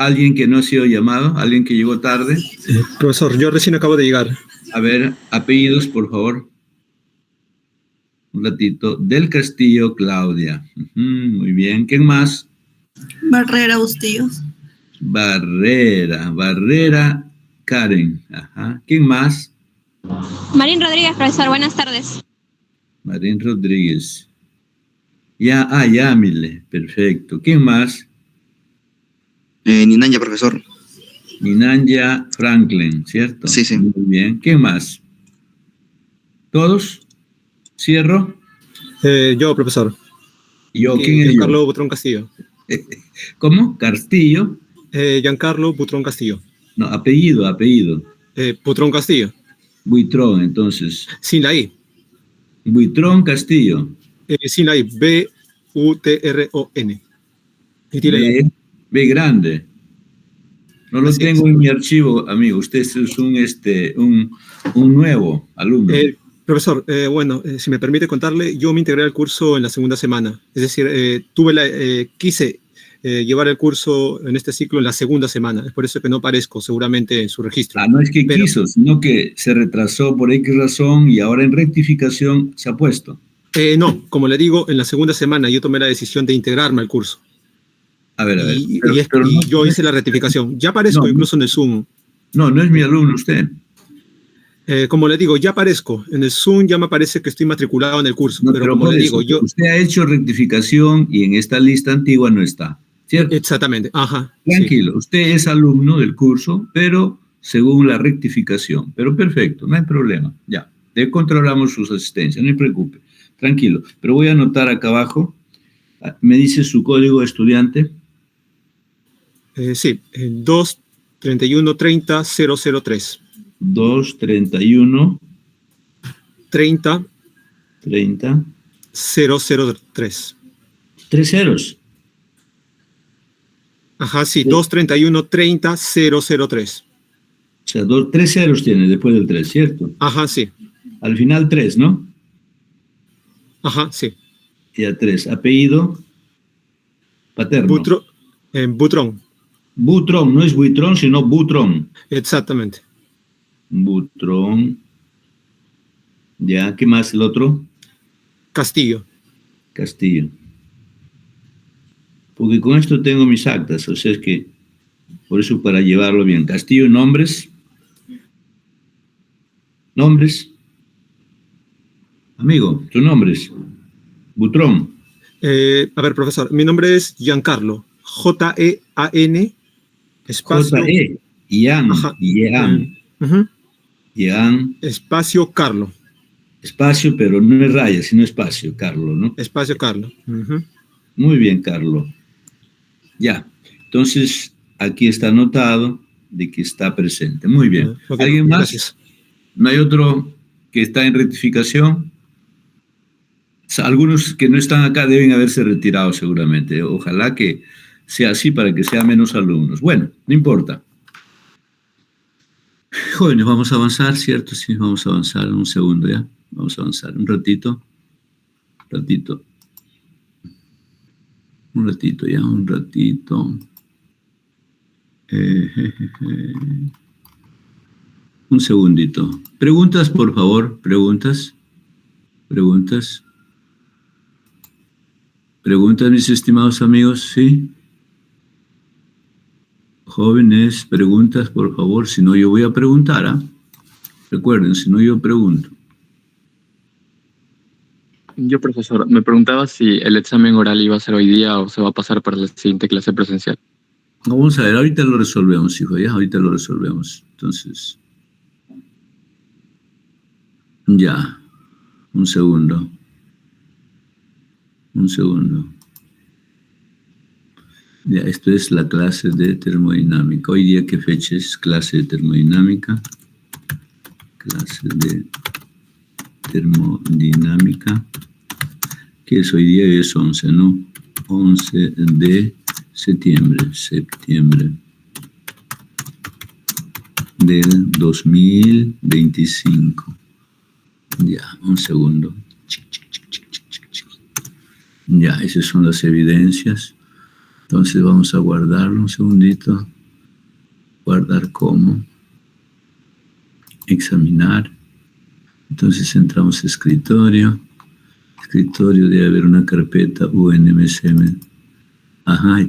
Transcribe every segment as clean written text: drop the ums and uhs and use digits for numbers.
¿Alguien que no ha sido llamado? ¿Alguien que llegó tarde? Profesor, yo recién acabo de llegar. A ver, apellidos, por favor. Un ratito. Del Castillo, Claudia. Muy bien. ¿Quién más? Barrera Bustillos. Barrera, Karen. Ajá. ¿Quién más? Marín Rodríguez, profesor, buenas tardes. Marín Rodríguez. Ya, Mile. Perfecto. ¿Quién más? Ninanya, profesor. Ninanya Franklin, ¿cierto? Sí, sí. Muy bien. ¿Quién más? ¿Todos? ¿Cierro? Yo, profesor. ¿Yo? ¿Quién es Giancarlo Butrón Castillo. ¿Cómo? ¿Castillo? Giancarlo Butrón Castillo. No, apellido. Butrón Castillo. Buitrón, entonces. Sin la I. Buitrón Castillo. Sin la I. B-U-T-R-O-N. B grande. No lo tengo en mi archivo, amigo. Usted es un nuevo alumno. Profesor, bueno, si me permite contarle, yo me integré al curso en la segunda semana. Es decir, quise llevar el curso en este ciclo en la segunda semana. Es por eso que no aparezco seguramente en su registro. No es que quiso, sino que se retrasó por X razón y ahora en rectificación se ha puesto. No, como le digo, en la segunda semana yo tomé la decisión de integrarme al curso. A ver. Yo hice la rectificación. Ya aparezco incluso en el Zoom. No es mi alumno usted. Como le digo, ya aparezco. En el Zoom ya me aparece que estoy matriculado en el curso. Pero como le digo, usted ha hecho rectificación y en esta lista antigua no está, ¿cierto? Exactamente, ajá. Tranquilo, usted es alumno del curso, pero según la rectificación. Pero perfecto, no hay problema. Ya, controlamos sus asistencias, no se preocupe. Tranquilo, pero voy a anotar acá abajo. ¿Me dice su código estudiante? Sí, 2313003. 231 30 003. 3 ceros. Ajá, sí, 2313003. O sea, 3 ceros tiene después del 3, ¿cierto? Ajá, sí. Al final 3, ¿no? Ajá, sí. Ya 3. Apellido paterno. Butrón. Butrón, no es Buitrón, sino Butrón. Exactamente. Butrón. Ya, ¿qué más el otro? Castillo. Porque con esto tengo mis actas, o sea, es que por eso para llevarlo bien. Castillo, nombres. Amigo, ¿tu nombre es? Butrón. A ver, profesor, mi nombre es Giancarlo. J-E-A-N. Espacio. J-E. Ian. Espacio Carlo. Espacio, pero no es raya, sino espacio, Carlo, ¿no? Espacio Carlo. Muy bien, Carlo. Ya. Entonces, aquí está anotado de que está presente. Muy bien. Okay, ¿alguien más? Gracias. ¿No hay otro que está en rectificación? O sea, algunos que no están acá deben haberse retirado seguramente. Ojalá que sea así para que sea menos alumnos. Bueno, no importa. Jóvenes, vamos a avanzar, ¿cierto? Sí, vamos a avanzar un segundo ya. Vamos a avanzar un ratito. Un ratito. Un segundito. Preguntas, por favor. Preguntas, mis estimados amigos, ¿sí? Jóvenes, preguntas, por favor. Si no, yo voy a preguntar, ¿ah? Recuerden, si no, yo pregunto. Yo, profesor, me preguntaba si el examen oral iba a ser hoy día o se va a pasar para la siguiente clase presencial. Vamos a ver, ahorita lo resolvemos, hijo, ya, ahorita lo resolvemos. Entonces, ya, un segundo. Ya, esto es la clase de termodinámica. Hoy día, ¿qué fecha es? Clase de termodinámica. Clase de termodinámica. ¿Qué es hoy día? Es 11, ¿no? 11 de septiembre del 2025. Ya, un segundo. Ya, esas son las evidencias. Entonces vamos a guardarlo un segundito. Guardar como. Examinar. Entonces entramos a escritorio. Escritorio debe haber una carpeta UNMSM. Ajá,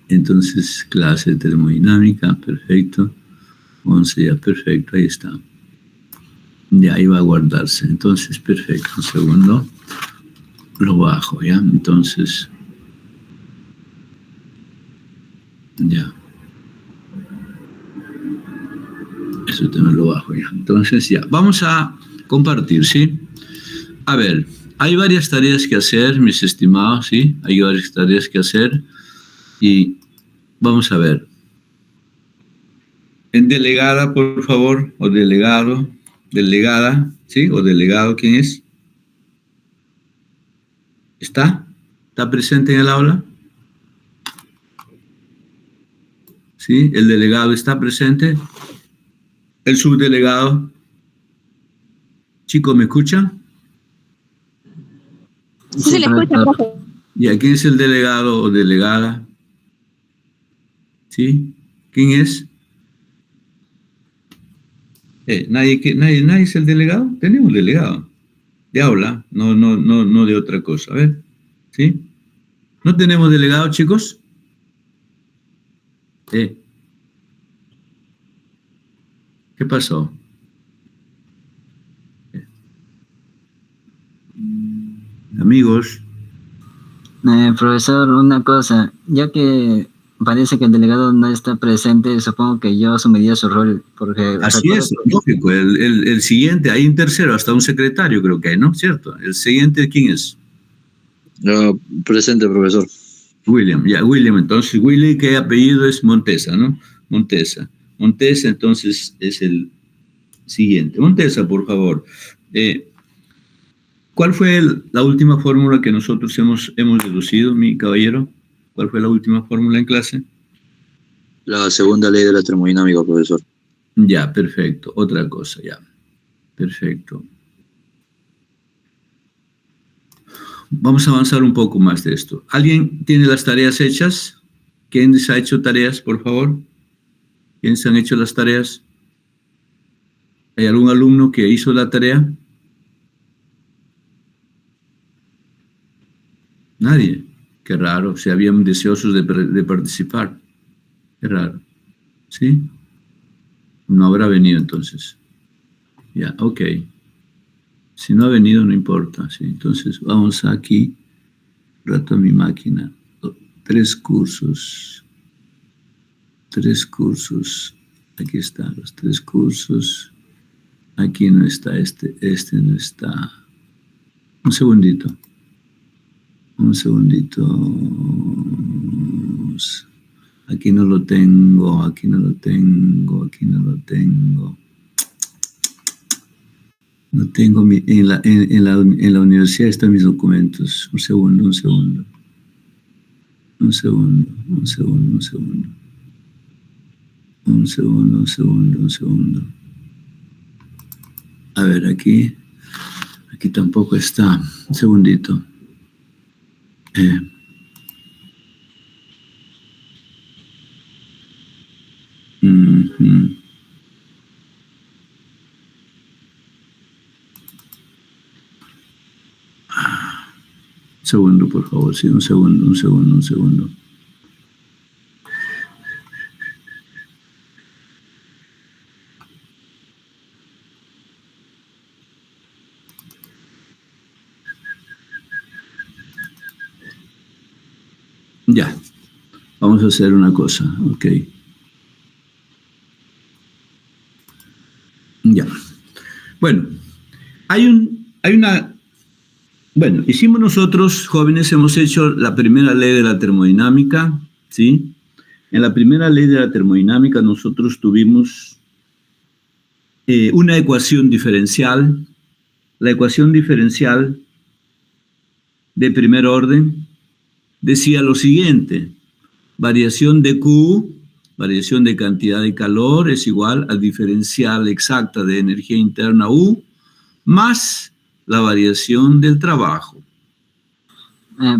entonces clase de termodinámica, perfecto. 11 ya, perfecto, ahí está. Ya, ahí va a guardarse. Entonces, perfecto, un segundo. Lo bajo, ¿ya? Entonces, ya. Eso también lo bajo, ya. Entonces, ya. Vamos a compartir, ¿sí? A ver, hay varias tareas que hacer, mis estimados, ¿sí? Hay varias tareas que hacer y vamos a ver. En delegada, por favor, o delegado, delegada, ¿sí? O delegado, ¿quién es? ¿Está? ¿Está presente en el aula? ¿Sí? ¿El delegado está presente? ¿El subdelegado? Chicos, ¿me escuchan? Sí, se le escucha, profe. ¿Y a quién es el delegado o delegada? ¿Sí? ¿Quién es? ¿Nadie es el delegado? Tenemos un delegado. De aula, no de otra cosa. A ver, ¿sí? ¿No tenemos delegado, chicos? ¿Qué pasó? Amigos. Profesor, una cosa, ya que parece que el delegado no está presente, supongo que yo asumiría su rol, porque... Así es, lógico, el siguiente, hay un tercero, hasta un secretario creo que hay, ¿no? ¿Cierto? El siguiente, ¿quién es? Presente, profesor. William, ya, William, entonces, Willy, ¿qué apellido es? Montesa, ¿no? Montesa, entonces, es el siguiente. Montesa, por favor. ¿Cuál fue la última fórmula que nosotros hemos deducido, mi caballero? ¿Cuál fue la última fórmula en clase? La segunda ley de la termodinámica, profesor. Ya, perfecto. Otra cosa, ya. Perfecto. Vamos a avanzar un poco más de esto. ¿Alguien tiene las tareas hechas? ¿Quién se ha hecho tareas, por favor? ¿Quiénes han hecho las tareas? ¿Hay algún alumno que hizo la tarea? Nadie. Qué raro. Se habían deseosos de participar. Qué raro. ¿Sí? No habrá venido entonces. Ya, ok. Si no ha venido, no importa. ¿Sí? Entonces, vamos aquí. Rato a mi máquina. 3 cursos. 3 cursos. Aquí están los 3 cursos. Aquí no está este no está. Un segundito. Aquí no lo tengo. No tengo en la universidad están mis documentos. Un segundo. A ver, aquí tampoco está. Un segundito. Segundo, por favor, sí, un segundo. Ya, vamos a hacer una cosa, ok. Ya. Bueno, bueno, hicimos nosotros, jóvenes, hemos hecho la primera ley de la termodinámica, ¿sí? En la primera ley de la termodinámica nosotros tuvimos una ecuación diferencial. La ecuación diferencial de primer orden decía lo siguiente: variación de Q, variación de cantidad de calor, es igual al diferencial exacta de energía interna U, más la variación del trabajo.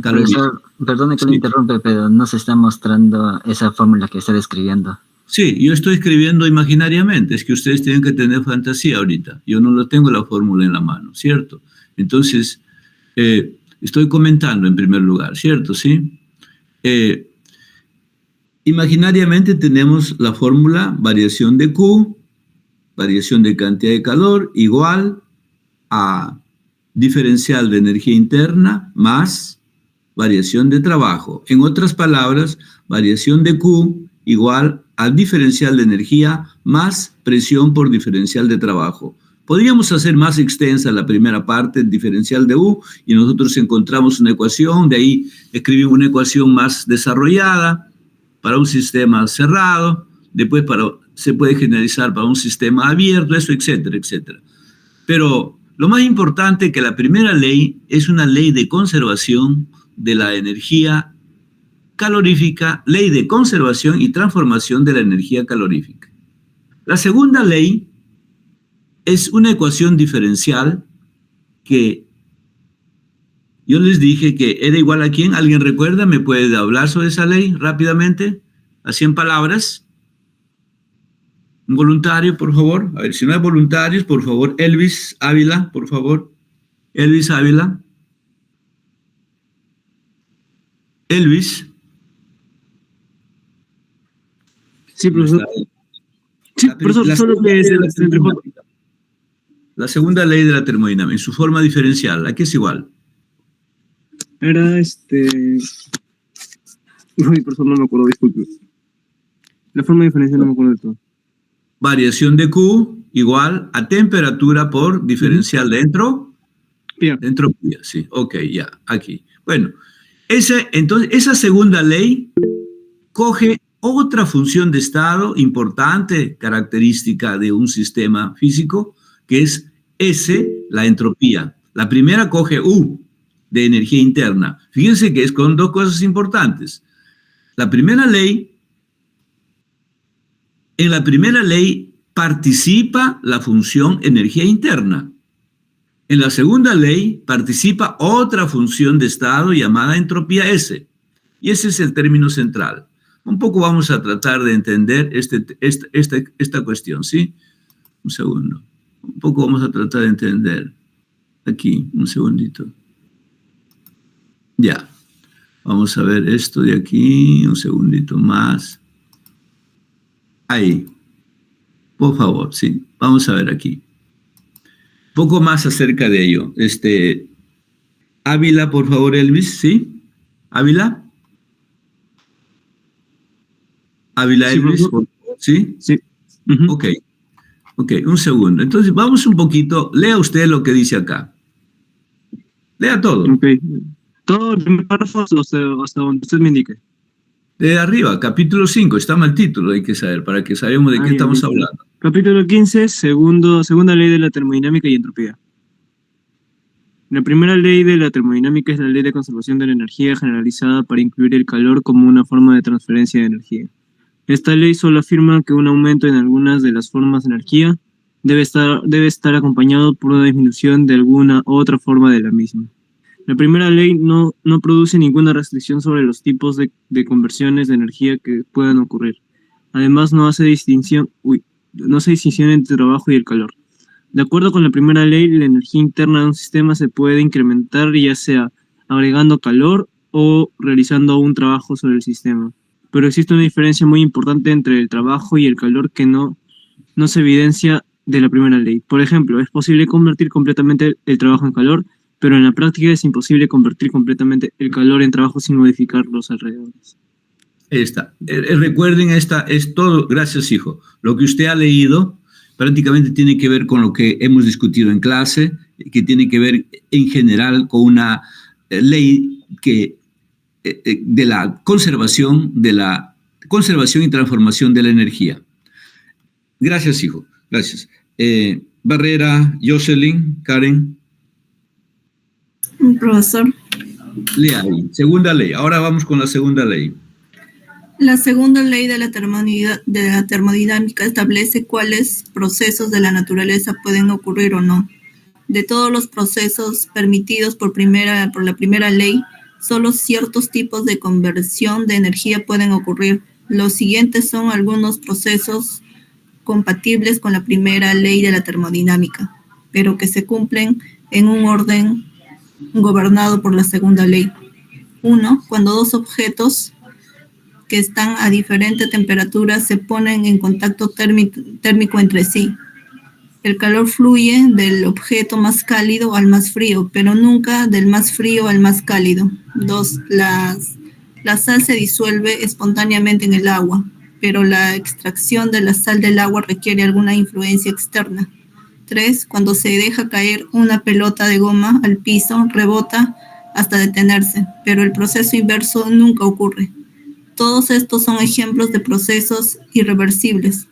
Profesor, perdone que Sí. le interrumpe, pero no se está mostrando esa fórmula que está describiendo. Sí, yo estoy escribiendo imaginariamente, es que ustedes tienen que tener fantasía ahorita. Yo no lo tengo la fórmula en la mano, ¿cierto? Entonces, estoy comentando en primer lugar, ¿cierto? Sí. Imaginariamente tenemos la fórmula variación de Q, variación de cantidad de calor, igual a diferencial de energía interna más variación de trabajo. En otras palabras, variación de Q igual al diferencial de energía más presión por diferencial de trabajo. Podríamos hacer más extensa la primera parte, el diferencial de U, y nosotros encontramos una ecuación, de ahí escribimos una ecuación más desarrollada para un sistema cerrado, después se puede generalizar para un sistema abierto, eso, etcétera, etcétera. Pero lo más importante es que la primera ley es una ley de conservación de la energía calorífica, ley de conservación y transformación de la energía calorífica. La segunda ley es una ecuación diferencial que yo les dije que era igual a ¿quién? ¿Alguien recuerda? ¿Me puede hablar sobre esa ley rápidamente? A 100 palabras. Un voluntario, por favor. A ver, si no hay voluntarios, por favor, Elvis Ávila, por favor. Elvis Ávila. Elvis. Sí, profesor. Sí, profesor, solo que la segunda ley de la termodinámica, en su forma diferencial, ¿a qué es igual? era Uy, profesor, no me acuerdo, disculpe. La forma diferencial no me acuerdo de todo. Variación de Q igual a temperatura por diferencial de entropía, sí. Ok, ya, aquí. Bueno, entonces, esa segunda ley coge otra función de estado importante, característica de un sistema físico, que es S, la entropía. La primera coge U, de energía interna. Fíjense que es con dos cosas importantes. En la primera ley participa la función energía interna. En la segunda ley participa otra función de estado llamada entropía S. Y ese es el término central. Un poco vamos a tratar de entender esta cuestión, ¿sí? Un segundo. Un poco vamos a tratar de entender. Aquí, un segundito. Ya. Vamos a ver esto de aquí, un segundito más. Ahí. Por favor, sí. Vamos a ver aquí. Un poco más acerca de ello. Ávila, por favor, Elvis, ¿sí? ¿Ávila? Ávila, Sí, Elvis, profesor. ¿sí? Sí. Ok, un segundo. Entonces, vamos un poquito, lea usted lo que dice acá. Lea todo. Ok. Todo el primer párrafo hasta donde usted me indique. De arriba, capítulo 5, está mal título, hay que saber, para que sabemos de qué Ya, estamos listo. hablando. Capítulo 15, segunda ley de la termodinámica y entropía. La primera ley de la termodinámica es la ley de conservación de la energía generalizada para incluir el calor como una forma de transferencia de energía. Esta ley solo afirma que un aumento en algunas de las formas de energía debe estar acompañado por una disminución de alguna otra forma de la misma. La primera ley no produce ninguna restricción sobre los tipos de conversiones de energía que puedan ocurrir. Además, no hace distinción entre trabajo y el calor. De acuerdo con la primera ley, la energía interna de un sistema se puede incrementar ya sea agregando calor o realizando un trabajo sobre el sistema. Pero existe una diferencia muy importante entre el trabajo y el calor que no se evidencia de la primera ley. Por ejemplo, es posible convertir completamente el trabajo en calor, pero en la práctica es imposible convertir completamente el calor en trabajo sin modificar los alrededores. Ahí está. Recuerden, esta es todo, gracias hijo. Lo que usted ha leído prácticamente tiene que ver con lo que hemos discutido en clase, que tiene que ver en general con una ley de la conservación y transformación de la energía. Gracias, hijo. Gracias. Barrera, Jocelyn, Karen. Profesor. Lea ahí. Segunda ley. Ahora vamos con la segunda ley. La segunda ley de la termodinámica establece cuáles procesos de la naturaleza pueden ocurrir o no. De todos los procesos permitidos por la primera ley, Solo ciertos tipos de conversión de energía pueden ocurrir. Los siguientes son algunos procesos compatibles con la primera ley de la termodinámica, pero que se cumplen en un orden gobernado por la segunda ley. 1. Cuando dos objetos que están a diferente temperatura se ponen en contacto térmico entre sí. El calor fluye del objeto más cálido al más frío, pero nunca del más frío al más cálido. 2. La sal se disuelve espontáneamente en el agua, pero la extracción de la sal del agua requiere alguna influencia externa. 3. Cuando se deja caer una pelota de goma al piso, rebota hasta detenerse, pero el proceso inverso nunca ocurre. Todos estos son ejemplos de procesos irreversibles,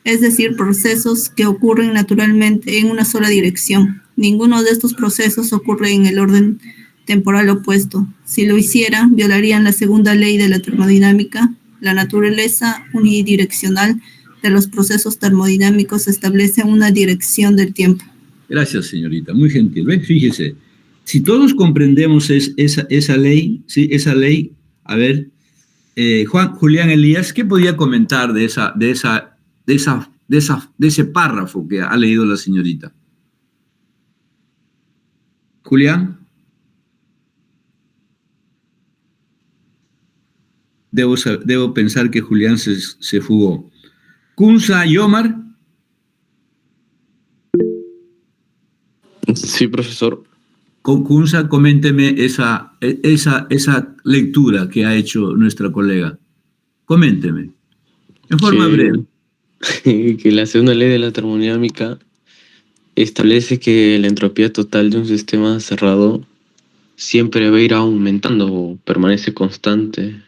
es decir, procesos que ocurren naturalmente en una sola dirección. Ninguno de estos procesos ocurre en el orden temporal opuesto. Si lo hicieran, violarían la segunda ley de la termodinámica. La naturaleza unidireccional de los procesos termodinámicos establece una dirección del tiempo. Gracias, señorita, muy gentil. ¿Ves? Fíjese, si todos comprendemos esa ley, ¿sí? Esa ley, a ver, Julián Elías, ¿qué podía comentar de ese párrafo que ha leído la señorita? Julián. Debo pensar que Julián se fugó. Kunza Yomar. Sí, profesor. Kunza, coménteme esa lectura que ha hecho nuestra colega. Coménteme, en forma breve. Que la segunda ley de la termodinámica establece que la entropía total de un sistema cerrado siempre va a ir aumentando o permanece constante.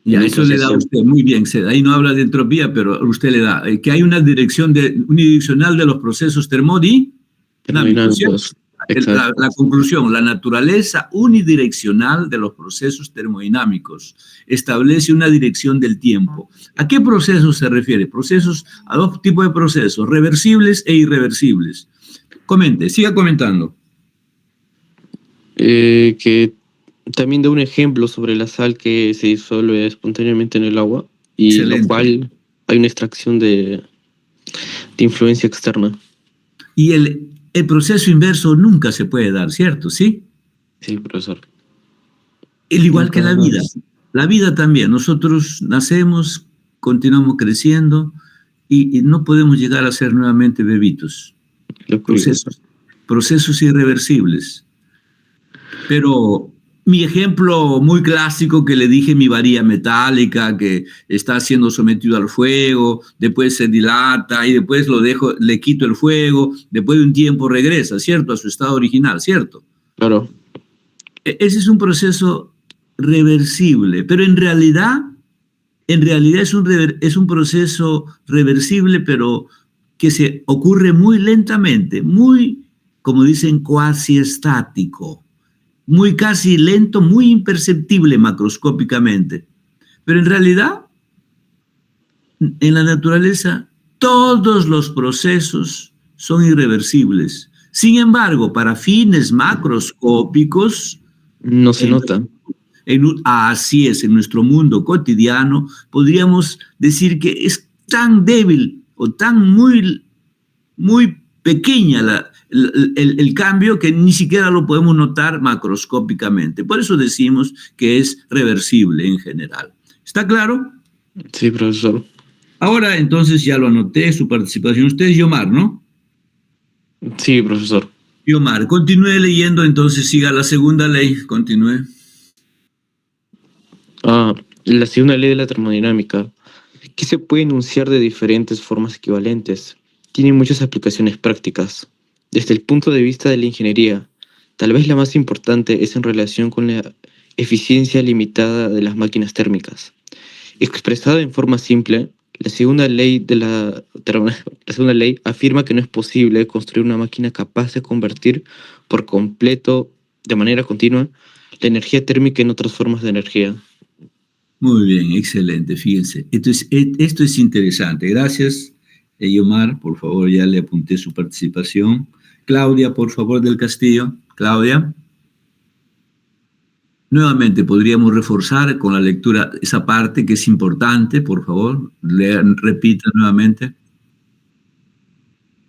Ya, eso le da a usted, muy bien, ahí no habla de entropía, pero usted le da, que hay una dirección unidireccional de los procesos termodinámicos. La conclusión, la naturaleza unidireccional de los procesos termodinámicos establece una dirección del tiempo. ¿A qué procesos se refiere? A dos tipos de procesos, reversibles e irreversibles. Comente, siga comentando. Que también da un ejemplo sobre la sal que se disuelve espontáneamente en el agua y Excelente. Lo cual hay una extracción de influencia externa. Y el proceso inverso nunca se puede dar, ¿cierto? ¿Sí? Sí, profesor. Igual que la vida. La vida también. Nosotros nacemos, continuamos creciendo y no podemos llegar a ser nuevamente bebitos. Procesos irreversibles. Pero mi ejemplo muy clásico que le dije, mi varilla metálica que está siendo sometido al fuego, después se dilata y después le quito el fuego, después de un tiempo regresa, ¿cierto? A su estado original, ¿cierto? Claro. Ese es un proceso reversible, pero en realidad es un proceso reversible, pero que se ocurre muy lentamente, muy, como dicen, cuasi estático. Muy casi lento, muy imperceptible macroscópicamente. Pero en realidad, en la naturaleza, todos los procesos son irreversibles. Sin embargo, para fines macroscópicos... No se nota. Así es, en nuestro mundo cotidiano, podríamos decir que es tan débil o tan muy pequeña el cambio que ni siquiera lo podemos notar macroscópicamente. Por eso decimos que es reversible en general. ¿Está claro? Sí, profesor. Ahora, entonces, ya lo anoté, su participación. Usted es Yomar, ¿no? Sí, profesor. Yomar, continúe leyendo, entonces siga la segunda ley. Continúe. La segunda ley de la termodinámica, que se puede enunciar de diferentes formas equivalentes. Tiene muchas aplicaciones prácticas. Desde el punto de vista de la ingeniería, tal vez la más importante es en relación con la eficiencia limitada de las máquinas térmicas. Expresada en forma simple, la segunda ley afirma que no es posible construir una máquina capaz de convertir por completo, de manera continua, la energía térmica en otras formas de energía. Muy bien, excelente, fíjense. Esto es interesante. Gracias, Yomar, por favor, ya le apunté su participación. Claudia, por favor, del Castillo. Claudia. Nuevamente, podríamos reforzar con la lectura esa parte que es importante, por favor. Repita nuevamente.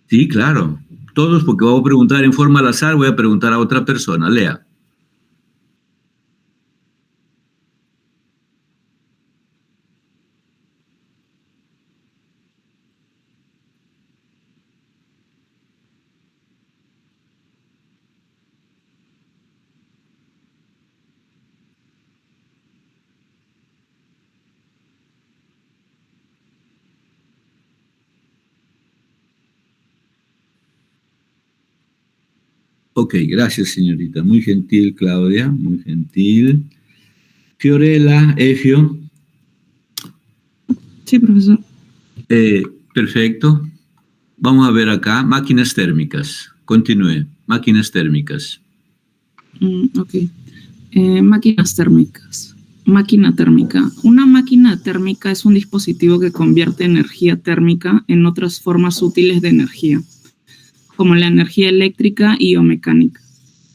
Sí, claro. Todos, porque voy a preguntar en forma al azar, voy a preguntar a otra persona. Lea. Ok, gracias, señorita. Muy gentil, Claudia, muy gentil. Fiorella, Efio. Sí, profesor. Perfecto. Vamos a ver acá, máquinas térmicas. Continúe, máquinas térmicas. Ok. Máquinas térmicas. Máquina térmica. Una máquina térmica es un dispositivo que convierte energía térmica en otras formas útiles de energía, como la energía eléctrica y o mecánica.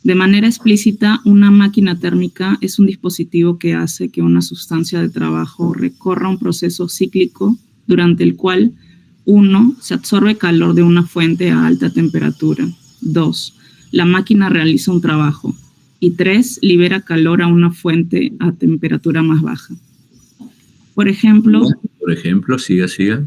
De manera explícita, una máquina térmica es un dispositivo que hace que una sustancia de trabajo recorra un proceso cíclico durante el cual 1. Se absorbe calor de una fuente a alta temperatura. 2. La máquina realiza un trabajo. Y 3. Libera calor a una fuente a temperatura más baja. Por ejemplo, siga.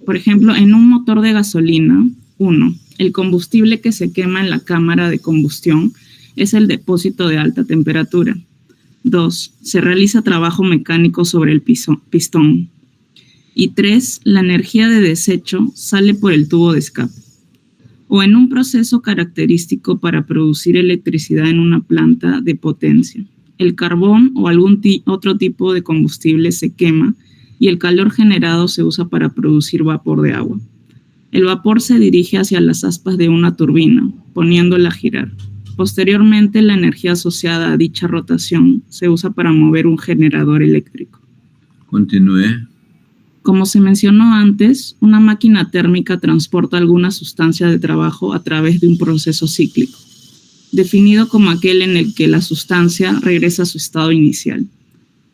Por ejemplo, en un motor de gasolina, 1. El combustible que se quema en la cámara de combustión es el depósito de alta temperatura. 2. Se realiza trabajo mecánico sobre el pistón. Y 3. La energía de desecho sale por el tubo de escape. O en un proceso característico para producir electricidad en una planta de potencia. El carbón o algún otro tipo de combustible se quema y el calor generado se usa para producir vapor de agua. El vapor se dirige hacia las aspas de una turbina, poniéndola a girar. Posteriormente, la energía asociada a dicha rotación se usa para mover un generador eléctrico. Continúe. Como se mencionó antes, una máquina térmica transporta alguna sustancia de trabajo a través de un proceso cíclico, definido como aquel en el que la sustancia regresa a su estado inicial.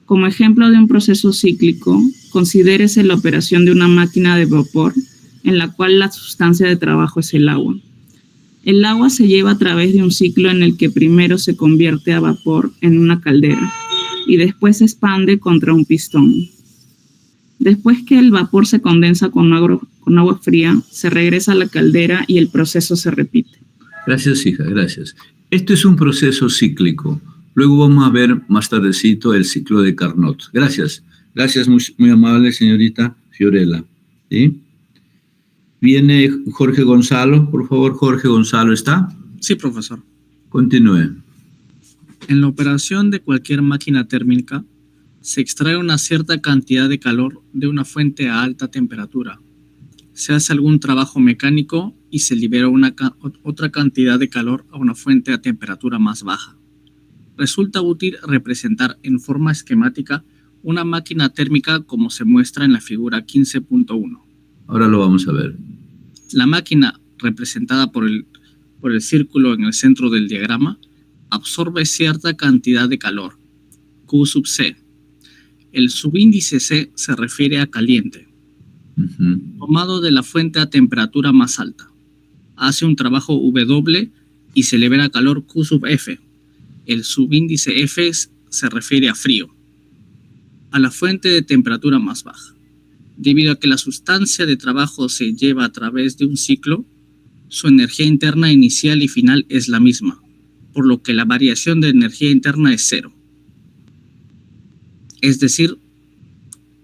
Como ejemplo de un proceso cíclico, considérese la operación de una máquina de vapor en la cual la sustancia de trabajo es el agua. El agua se lleva a través de un ciclo en el que primero se convierte a vapor en una caldera y después se expande contra un pistón. Después que el vapor se condensa con agua fría, se regresa a la caldera y el proceso se repite. Gracias, hija, gracias. Este es un proceso cíclico. Luego vamos a ver más tardecito el ciclo de Carnot. Gracias. Gracias, muy amable, señorita Fiorella. ¿Sí? Viene Jorge Gonzalo. Por favor, Jorge Gonzalo, ¿está? Sí, profesor. Continúe. En la operación de cualquier máquina térmica, se extrae una cierta cantidad de calor de una fuente a alta temperatura. Se hace algún trabajo mecánico y se libera otra cantidad de calor a una fuente a temperatura más baja. Resulta útil representar en forma esquemática una máquina térmica como se muestra en la figura 15.1. Ahora lo vamos a ver. La máquina, representada por el círculo en el centro del diagrama, absorbe cierta cantidad de calor, Q sub C. El subíndice C se refiere a caliente, tomado de la fuente a temperatura más alta. Hace un trabajo W y se libera calor Q sub F. El subíndice F se refiere a frío, a la fuente de temperatura más baja. Debido a que la sustancia de trabajo se lleva a través de un ciclo, su energía interna inicial y final es la misma, por lo que la variación de energía interna es cero. Es decir,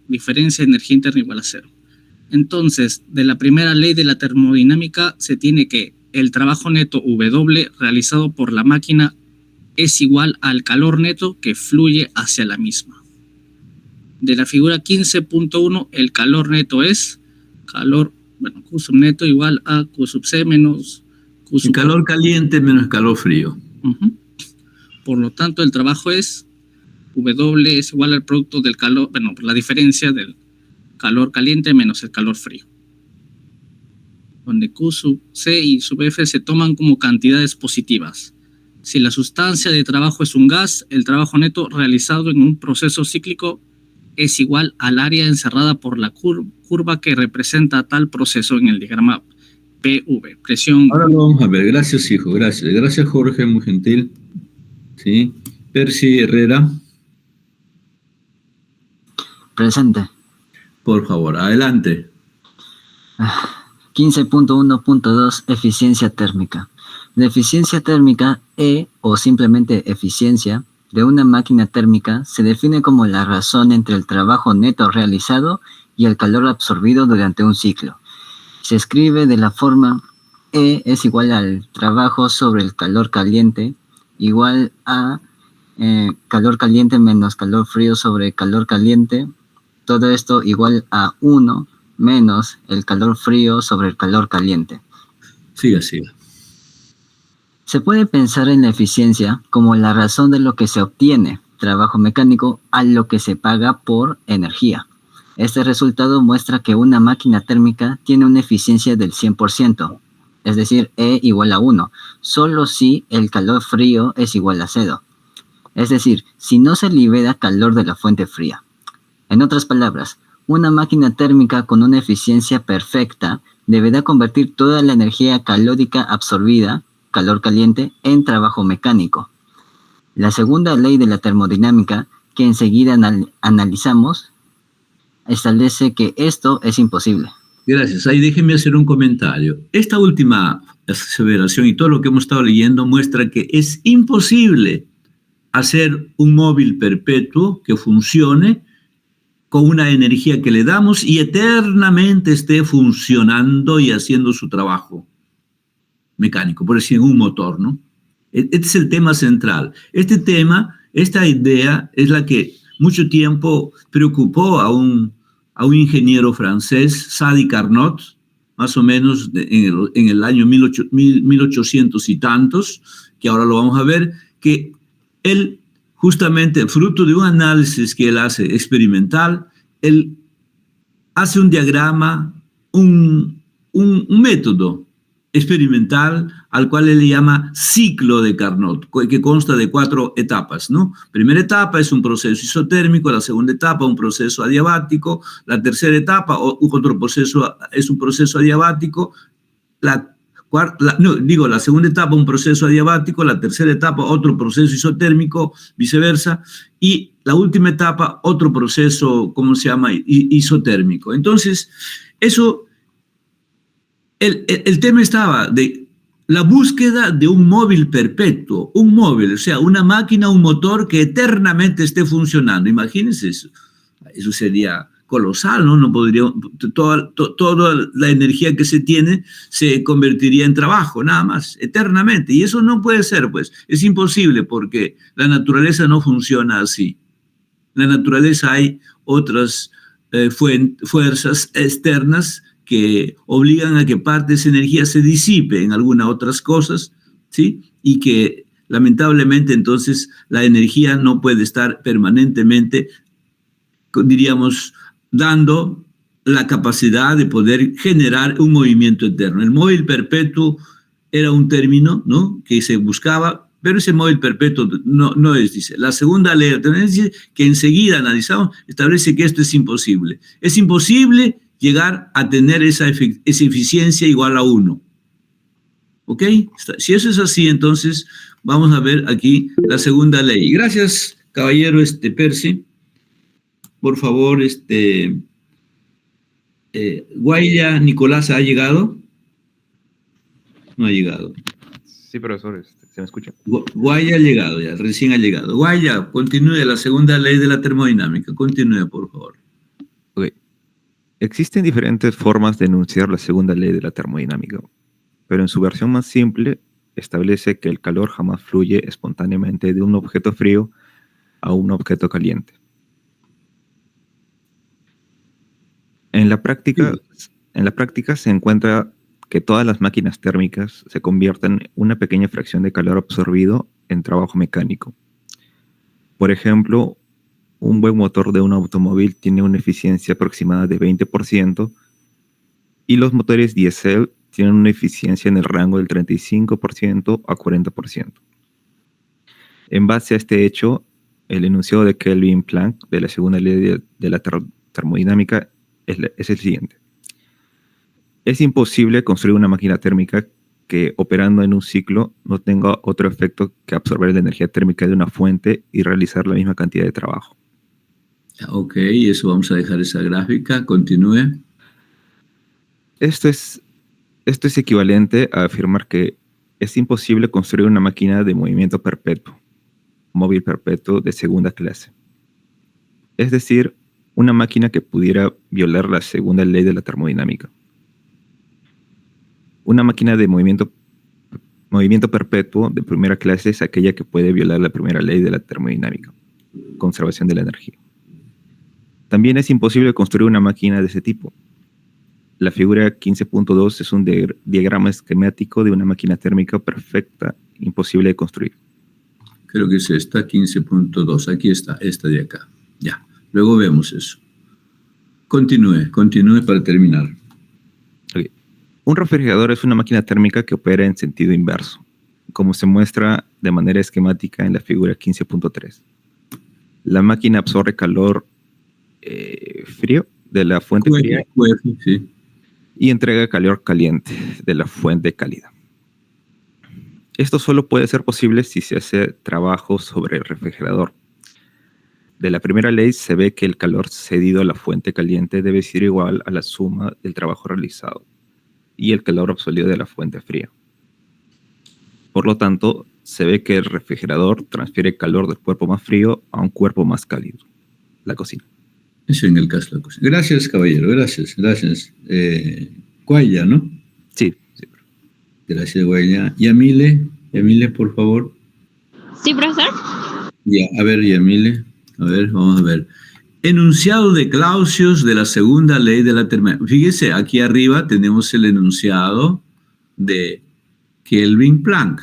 diferencia de energía interna igual a cero. Entonces, de la primera ley de la termodinámica se tiene que el trabajo neto W realizado por la máquina es igual al calor neto que fluye hacia la misma. De la figura 15.1, el calor neto es Q sub neto igual a Q sub C menos Q sub... Calor caliente menos calor frío. Por lo tanto, el trabajo es W es igual al producto del calor, la diferencia del calor caliente menos el calor frío. Donde Q sub C y sub F se toman como cantidades positivas. Si la sustancia de trabajo es un gas, el trabajo neto realizado en un proceso cíclico es igual al área encerrada por la curva que representa tal proceso en el diagrama PV. Presión. Ahora lo vamos a ver. Gracias, hijo. Gracias. Gracias, Jorge, muy gentil. Sí. Percy Herrera. Presente. Por favor, adelante. 15.1.2 Eficiencia térmica. La eficiencia térmica, o simplemente eficiencia, de una máquina térmica se define como la razón entre el trabajo neto realizado y el calor absorbido durante un ciclo. Se escribe de la forma E es igual al trabajo sobre el calor caliente, igual a calor caliente menos calor frío sobre calor caliente, todo esto igual a 1 menos el calor frío sobre el calor caliente. Siga, siga. Se puede pensar en la eficiencia como la razón de lo que se obtiene, trabajo mecánico, a lo que se paga por energía. Este resultado muestra que una máquina térmica tiene una eficiencia del 100%, es decir, E igual a 1, solo si el calor frío es igual a 0. Es decir, si no se libera calor de la fuente fría. En otras palabras, una máquina térmica con una eficiencia perfecta deberá convertir toda la energía calórica absorbida, calor caliente, en trabajo mecánico. La segunda ley de la termodinámica, que enseguida analizamos, establece que esto es imposible. Gracias. Ahí déjenme hacer un comentario. Esta última aseveración y todo lo que hemos estado leyendo muestra que es imposible hacer un móvil perpetuo que funcione con una energía que le damos y eternamente esté funcionando y haciendo su trabajo mecánico, por decir, en un motor, ¿no? Este es el tema central. Esta idea es la que mucho tiempo preocupó a un ingeniero francés, Sadi Carnot, más o menos en el año 1800 y tantos, que ahora lo vamos a ver, que él, justamente fruto de un análisis que él hace experimental, él hace un diagrama, un método experimental al cual él le llama ciclo de Carnot, que consta de 4 etapas, ¿no? Primera etapa es un proceso isotérmico, la segunda etapa un proceso adiabático, la tercera etapa otro proceso es un proceso adiabático, la segunda etapa un proceso adiabático, la tercera etapa otro proceso isotérmico, viceversa, y la última etapa otro proceso, ¿cómo se llama?, isotérmico. Entonces, eso, el tema estaba de la búsqueda de un móvil perpetuo, un móvil, o sea, una máquina, un motor que eternamente esté funcionando. Imagínense eso. Eso sería colosal, ¿no? No podría, toda la energía que se tiene se convertiría en trabajo, nada más, eternamente. Y eso no puede ser, pues, es imposible porque la naturaleza no funciona así. En la naturaleza hay otras fuerzas externas que obligan a que parte de esa energía se disipe en algunas otras cosas, ¿sí? Y que lamentablemente entonces la energía no puede estar permanentemente, diríamos, dando la capacidad de poder generar un movimiento eterno. El móvil perpetuo era un término, ¿no?, que se buscaba, pero ese móvil perpetuo no es, dice. La segunda ley dice que enseguida analizamos, establece que esto es imposible. Es imposible llegar a tener esa eficiencia igual a 1. ¿Ok? Si eso es así, entonces vamos a ver aquí la segunda ley. Gracias, caballero Percy. Por favor, Guaya Nicolás, ¿ha llegado? No ha llegado. Sí, profesor, ¿se me escucha? Guaya ha llegado ya, recién ha llegado. Guaya, continúe la segunda ley de la termodinámica. Continúe, por favor. Ok. Existen diferentes formas de enunciar la segunda ley de la termodinámica, pero en su versión más simple establece que el calor jamás fluye espontáneamente de un objeto frío a un objeto caliente. En la práctica se encuentra que todas las máquinas térmicas se convierten en una pequeña fracción de calor absorbido en trabajo mecánico. Por ejemplo, un buen motor de un automóvil tiene una eficiencia aproximada de 20% y los motores diésel tienen una eficiencia en el rango del 35% a 40%. En base a este hecho, el enunciado de Kelvin-Planck de la segunda ley de la termodinámica es el siguiente. Es imposible construir una máquina térmica que, operando en un ciclo, no tenga otro efecto que absorber la energía térmica de una fuente y realizar la misma cantidad de trabajo. Ok, eso vamos a dejar esa gráfica. Continúe. Esto es equivalente a afirmar que es imposible construir una máquina de movimiento perpetuo, móvil perpetuo de segunda clase. Es decir, una máquina que pudiera violar la segunda ley de la termodinámica. Una máquina de movimiento perpetuo de primera clase es aquella que puede violar la primera ley de la termodinámica, conservación de la energía. También es imposible construir una máquina de ese tipo. La figura 15.2 es un diagrama esquemático de una máquina térmica perfecta, imposible de construir. Creo que es esta, 15.2. Aquí está, esta de acá. Ya, luego vemos eso. Continúe para terminar. Okay. Un refrigerador es una máquina térmica que opera en sentido inverso, como se muestra de manera esquemática en la figura 15.3. La máquina absorbe calor frío de la fuente fría sí, y entrega calor caliente de la fuente cálida. Esto solo puede ser posible si se hace trabajo sobre el refrigerador. De la primera ley se ve que el calor cedido a la fuente caliente debe ser igual a la suma del trabajo realizado y el calor absorbido de la fuente fría. Por lo tanto, se ve que el refrigerador transfiere calor del cuerpo más frío a un cuerpo más cálido, la cocina. Eso en el caso de la cocina. Gracias, caballero, gracias. Guaya, ¿no? Sí. Gracias, Guaya. Yamile, por favor. Sí, profesor. Ya, a ver, Yamile. A ver, vamos a ver. Enunciado de Clausius de la segunda ley de la termodinámica. Fíjese, aquí arriba tenemos el enunciado de Kelvin-Planck.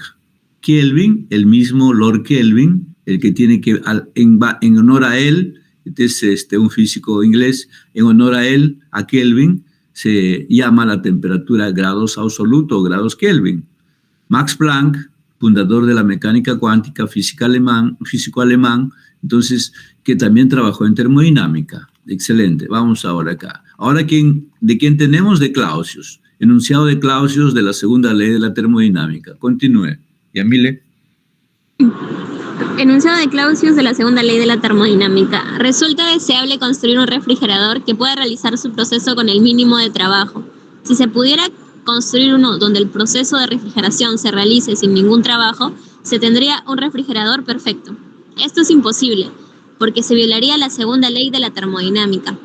Kelvin, el mismo Lord Kelvin, el que tiene que, en honor a él, este es un físico inglés, en honor a él, a Kelvin, se llama la temperatura grados absolutos, grados Kelvin. Max Planck, fundador de la mecánica cuántica, físico alemán, entonces, que también trabajó en termodinámica. Excelente, vamos ahora acá. Ahora, ¿de quién tenemos? De Clausius. Enunciado de Clausius de la segunda ley de la termodinámica. Continúe. Yamile. Enunciado de Clausius de la segunda ley de la termodinámica. Resulta deseable construir un refrigerador que pueda realizar su proceso con el mínimo de trabajo. Si se pudiera construir uno donde el proceso de refrigeración se realice sin ningún trabajo, se tendría un refrigerador perfecto. Esto es imposible, porque se violaría la segunda ley de la termodinámica,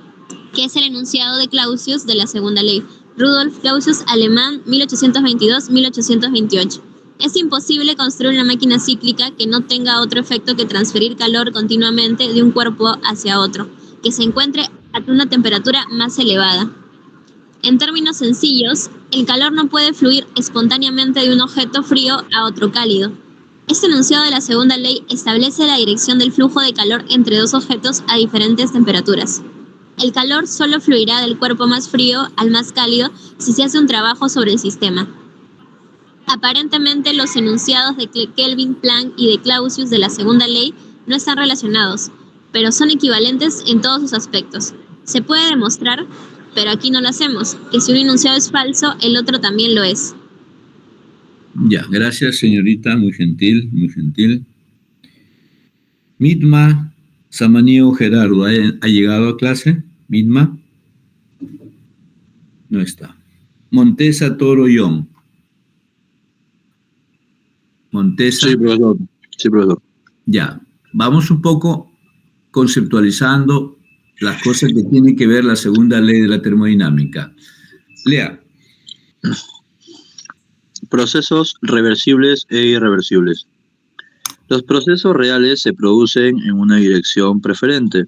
que es el enunciado de Clausius de la segunda ley. Rudolf Clausius, alemán, 1822-1828. Es imposible construir una máquina cíclica que no tenga otro efecto que transferir calor continuamente de un cuerpo hacia otro, que se encuentre a una temperatura más elevada. En términos sencillos, el calor no puede fluir espontáneamente de un objeto frío a otro cálido. Este enunciado de la segunda ley establece la dirección del flujo de calor entre dos objetos a diferentes temperaturas. El calor solo fluirá del cuerpo más frío al más cálido si se hace un trabajo sobre el sistema. Aparentemente, los enunciados de Kelvin, Planck y de Clausius de la segunda ley no están relacionados, pero son equivalentes en todos sus aspectos. Se puede demostrar, pero aquí no lo hacemos, que si un enunciado es falso, el otro también lo es. Ya, gracias, señorita, muy gentil. Mitma Samaniego Gerardo, ¿ha llegado a clase? Mitma. No está. Montesa Toro Yon. Montesa. Sí, profesor. Ya, vamos un poco conceptualizando las cosas que tiene que ver la segunda ley de la termodinámica. Lea. Procesos reversibles e irreversibles. Los procesos reales se producen en una dirección preferente.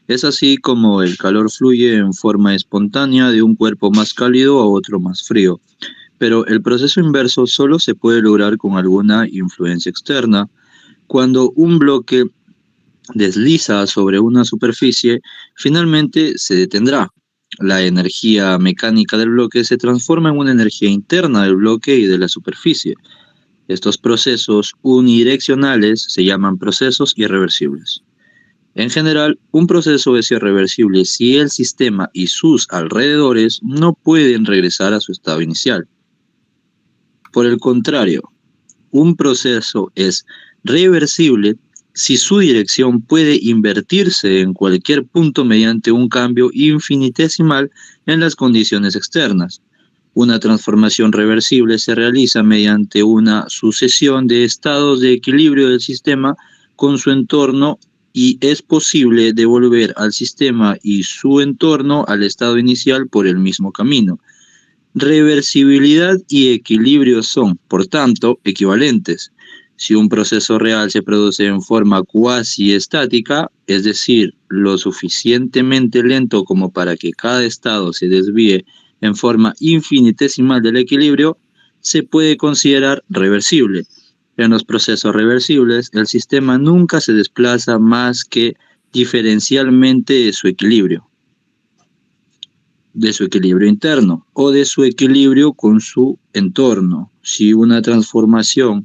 Es así como el calor fluye en forma espontánea de un cuerpo más cálido a otro más frío. Pero el proceso inverso solo se puede lograr con alguna influencia externa. Cuando un bloque desliza sobre una superficie, finalmente se detendrá. La energía mecánica del bloque se transforma en una energía interna del bloque y de la superficie. Estos procesos unidireccionales se llaman procesos irreversibles. En general, un proceso es irreversible si el sistema y sus alrededores no pueden regresar a su estado inicial. Por el contrario, un proceso es reversible si su dirección puede invertirse en cualquier punto mediante un cambio infinitesimal en las condiciones externas. Una transformación reversible se realiza mediante una sucesión de estados de equilibrio del sistema con su entorno y es posible devolver al sistema y su entorno al estado inicial por el mismo camino. Reversibilidad y equilibrio son, por tanto, equivalentes. Si un proceso real se produce en forma cuasi estática, es decir, lo suficientemente lento como para que cada estado se desvíe en forma infinitesimal del equilibrio, se puede considerar reversible. En los procesos reversibles, el sistema nunca se desplaza más que diferencialmente de su equilibrio interno o de su equilibrio con su entorno. Si una transformación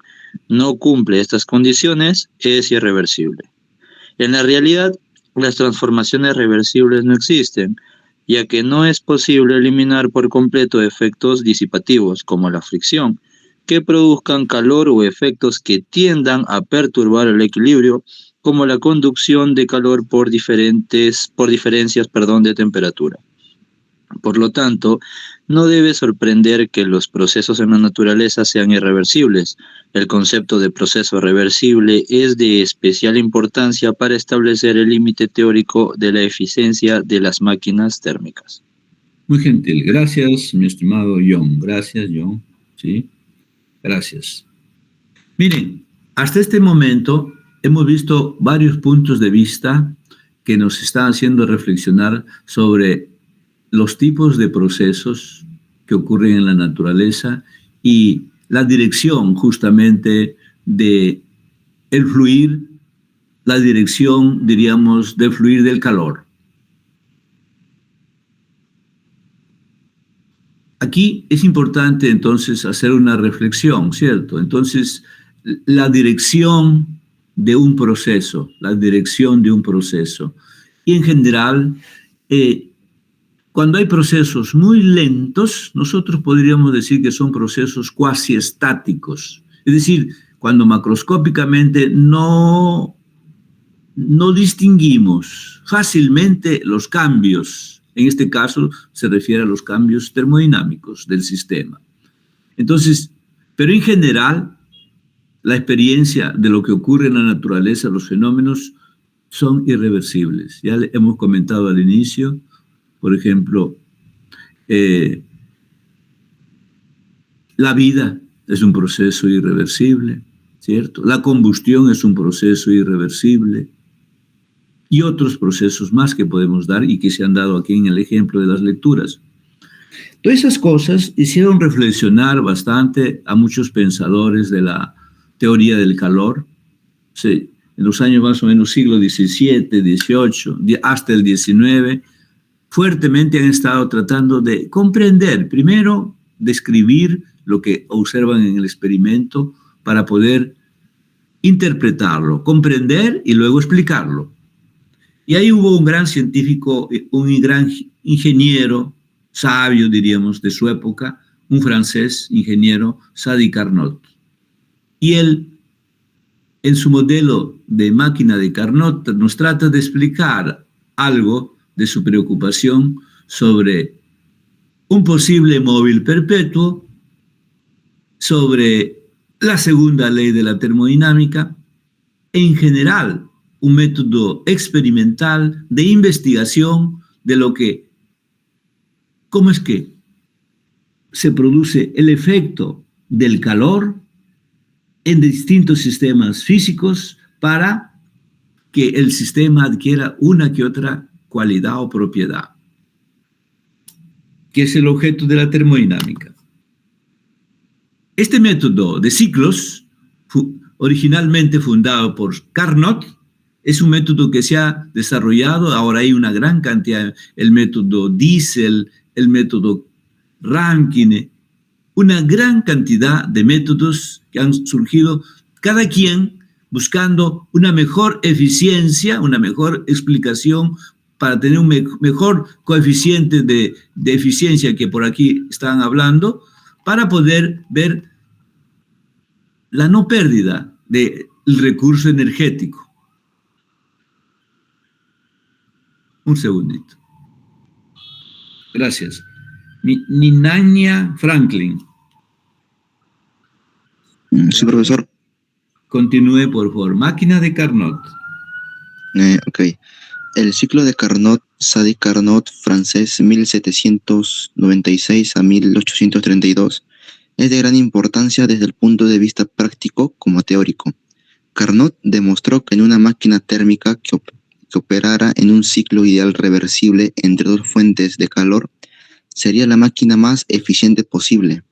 no cumple estas condiciones, es irreversible. En la realidad, las transformaciones reversibles no existen, ya que no es posible eliminar por completo efectos disipativos, como la fricción, que produzcan calor o efectos que tiendan a perturbar el equilibrio, como la conducción de calor por diferencias de temperatura. Por lo tanto, no debe sorprender que los procesos en la naturaleza sean irreversibles. El concepto de proceso reversible es de especial importancia para establecer el límite teórico de la eficiencia de las máquinas térmicas. Muy gentil. Gracias, mi estimado John. Gracias, John. ¿Sí? Gracias. Miren, hasta este momento hemos visto varios puntos de vista que nos están haciendo reflexionar sobre los tipos de procesos que ocurren en la naturaleza y la dirección justamente de el fluir, la dirección, diríamos, del fluir del calor. Aquí es importante entonces hacer una reflexión, ¿cierto? Entonces, la dirección de un proceso, y en general, cuando hay procesos muy lentos, nosotros podríamos decir que son procesos cuasi estáticos. Es decir, cuando macroscópicamente no distinguimos fácilmente los cambios. En este caso se refiere a los cambios termodinámicos del sistema. Entonces, pero en general, la experiencia de lo que ocurre en la naturaleza, los fenómenos, son irreversibles. Ya hemos comentado al inicio. Por ejemplo, la vida es un proceso irreversible, ¿cierto? La combustión es un proceso irreversible y otros procesos más que podemos dar y que se han dado aquí en el ejemplo de las lecturas. Todas esas cosas hicieron reflexionar bastante a muchos pensadores de la teoría del calor. Sí, en los años más o menos siglo XVII, XVIII, hasta el XIX, fuertemente han estado tratando de comprender, primero, describir lo que observan en el experimento para poder interpretarlo, comprender y luego explicarlo. Y ahí hubo un gran científico, un gran ingeniero, sabio, diríamos, de su época, un francés ingeniero, Sadi Carnot. Y él, en su modelo de máquina de Carnot, nos trata de explicar algo de su preocupación sobre un posible móvil perpetuo, sobre la segunda ley de la termodinámica, en general, un método experimental de investigación de cómo es que se produce el efecto del calor en distintos sistemas físicos para que el sistema adquiera una que otra cualidad o propiedad, que es el objeto de la termodinámica. Este método de ciclos, originalmente fundado por Carnot, es un método que se ha desarrollado, ahora hay una gran cantidad, el método Diesel, el método Rankine, una gran cantidad de métodos que han surgido, cada quien buscando una mejor eficiencia, una mejor explicación para tener un mejor coeficiente de eficiencia que por aquí están hablando, para poder ver la no pérdida del recurso energético. Un segundito. Gracias. Ninania Franklin. Sí, profesor. Continúe, por favor. Máquina de Carnot. Ok. El ciclo de Carnot, Sadi Carnot, francés, 1796 a 1832, es de gran importancia desde el punto de vista práctico como teórico. Carnot demostró que en una máquina térmica que operara en un ciclo ideal reversible entre dos fuentes de calor, sería la máquina más eficiente posible.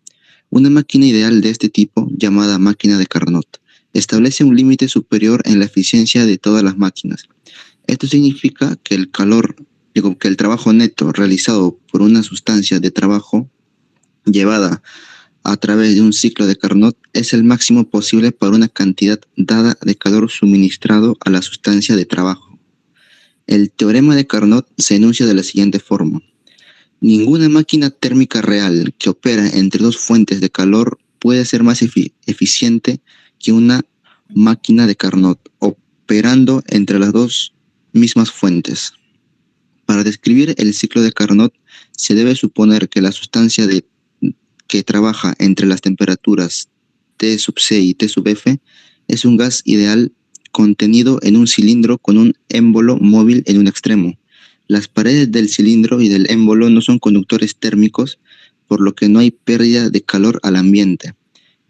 Una máquina ideal de este tipo, llamada máquina de Carnot, establece un límite superior en la eficiencia de todas las máquinas. Esto significa que el trabajo neto realizado por una sustancia de trabajo llevada a través de un ciclo de Carnot es el máximo posible para una cantidad dada de calor suministrado a la sustancia de trabajo. El teorema de Carnot se enuncia de la siguiente forma. Ninguna máquina térmica real que opera entre dos fuentes de calor puede ser más eficiente que una máquina de Carnot operando entre las dos mismas fuentes. Para describir el ciclo de Carnot se debe suponer que la sustancia que trabaja entre las temperaturas T sub C y T sub F es un gas ideal contenido en un cilindro con un émbolo móvil en un extremo. Las paredes del cilindro y del émbolo no son conductores térmicos, por lo que no hay pérdida de calor al ambiente.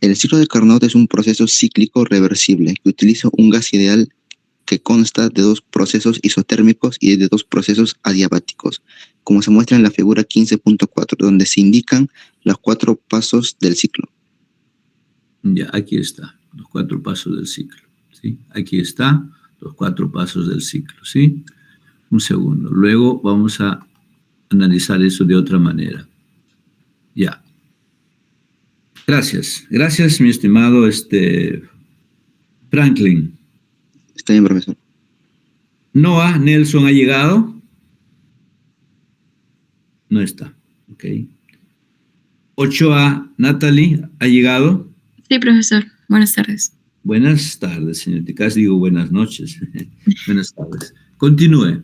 El ciclo de Carnot es un proceso cíclico reversible que utiliza un gas ideal que consta de dos procesos isotérmicos y de dos procesos adiabáticos, como se muestra en la figura 15.4, donde se indican los 4 pasos del ciclo. Ya, aquí está, los 4 pasos del ciclo. ¿Sí? Aquí está, los 4 pasos del ciclo, ¿sí? Un segundo. Luego vamos a analizar eso de otra manera. Ya. Gracias. Gracias, mi estimado Franklin. Está bien, profesor. Noah, Nelson, ¿ha llegado? No está. Ok. Ochoa, Natalie, ¿ha llegado? Sí, profesor. Buenas tardes. Buenas tardes, señor. Casi digo buenas noches. Buenas tardes. Continúe.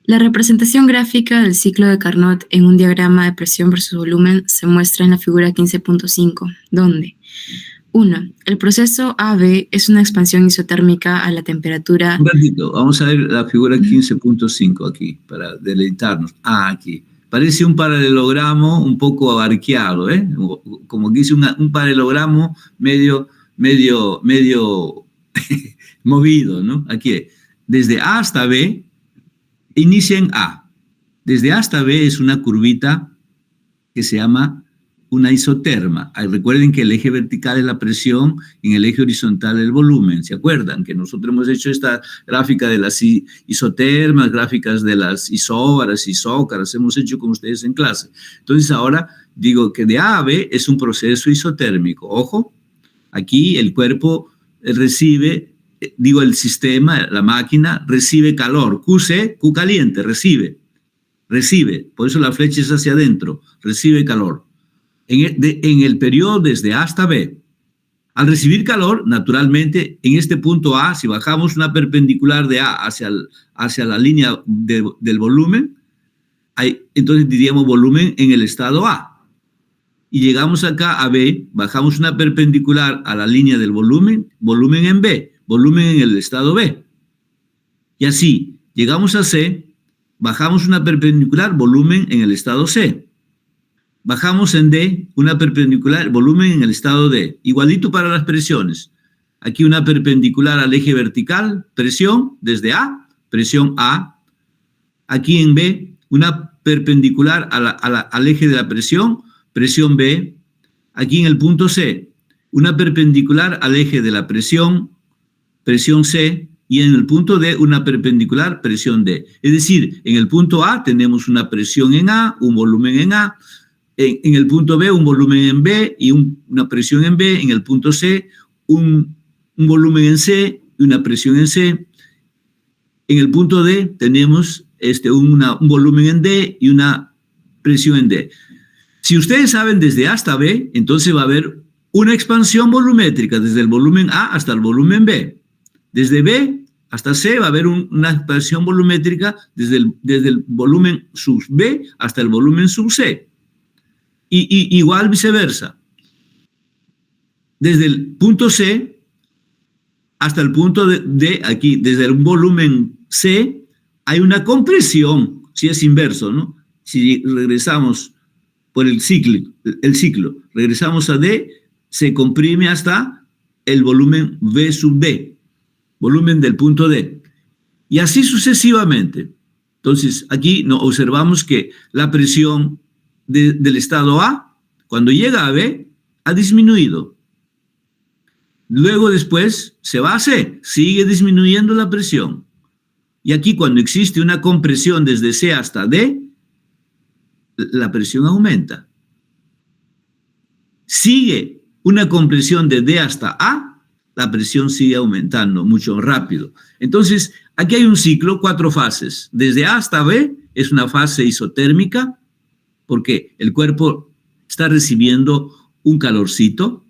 La representación gráfica del ciclo de Carnot en un diagrama de presión versus volumen se muestra en la figura 15.5, donde 1. El proceso AB es una expansión isotérmica a la temperatura... Un ratito, vamos a ver la figura 15.5 aquí, para deleitarnos. Aquí. Parece un paralelogramo un poco arqueado, ¿eh? Como que dice un paralelogramo medio movido, ¿no? Aquí, desde A hasta B, inicia en A. Desde A hasta B es una curvita que se llama una isoterma. Recuerden que el eje vertical es la presión y en el eje horizontal el volumen. ¿Se acuerdan? Que nosotros hemos hecho esta gráfica de las isotermas, gráficas de las isóbaras, isócaras, hemos hecho con ustedes en clase. Entonces ahora digo que de A a B es un proceso isotérmico. Ojo, aquí el cuerpo recibe, el sistema, la máquina, recibe calor. QC, Q caliente, recibe. Por eso la flecha es hacia adentro, recibe calor. En el periodo desde A hasta B. Al recibir calor, naturalmente, en este punto A, si bajamos una perpendicular de A hacia la línea del volumen, entonces diríamos volumen en el estado A. Y llegamos acá a B, bajamos una perpendicular a la línea del volumen, volumen en B, volumen en el estado B. Y así, llegamos a C, bajamos una perpendicular, volumen en el estado C. Bajamos en D, una perpendicular, volumen en el estado D. Igualito para las presiones. Aquí una perpendicular al eje vertical, presión desde A, presión A. Aquí en B, una perpendicular al eje de la presión B. Aquí en el punto C, una perpendicular al eje de la presión C. Y en el punto D, una perpendicular, presión D. Es decir, en el punto A tenemos una presión en A, un volumen en A. en el punto B un volumen en B y una presión en B, en el punto C un volumen en C y una presión en C. En el punto D tenemos un volumen en D y una presión en D. Si ustedes saben desde A hasta B, entonces va a haber una expansión volumétrica desde el volumen A hasta el volumen B. Desde B hasta C va a haber una expansión volumétrica desde el volumen sub B hasta el volumen sub C. Y igual viceversa. Desde el punto C hasta el punto D, aquí, desde el volumen C, hay una compresión, si es inverso, ¿no? Si regresamos por el ciclo, regresamos a D, se comprime hasta el volumen V sub D, volumen del punto D. Y así sucesivamente. Entonces, aquí observamos que la presión del estado A, cuando llega a B, ha disminuido. Luego después se va a C, sigue disminuyendo la presión. Y aquí cuando existe una compresión desde C hasta D, la presión aumenta. Sigue una compresión de D hasta A, la presión sigue aumentando mucho rápido. Entonces, aquí hay un ciclo, 4 fases. Desde A hasta B es una fase isotérmica, porque el cuerpo está recibiendo un calorcito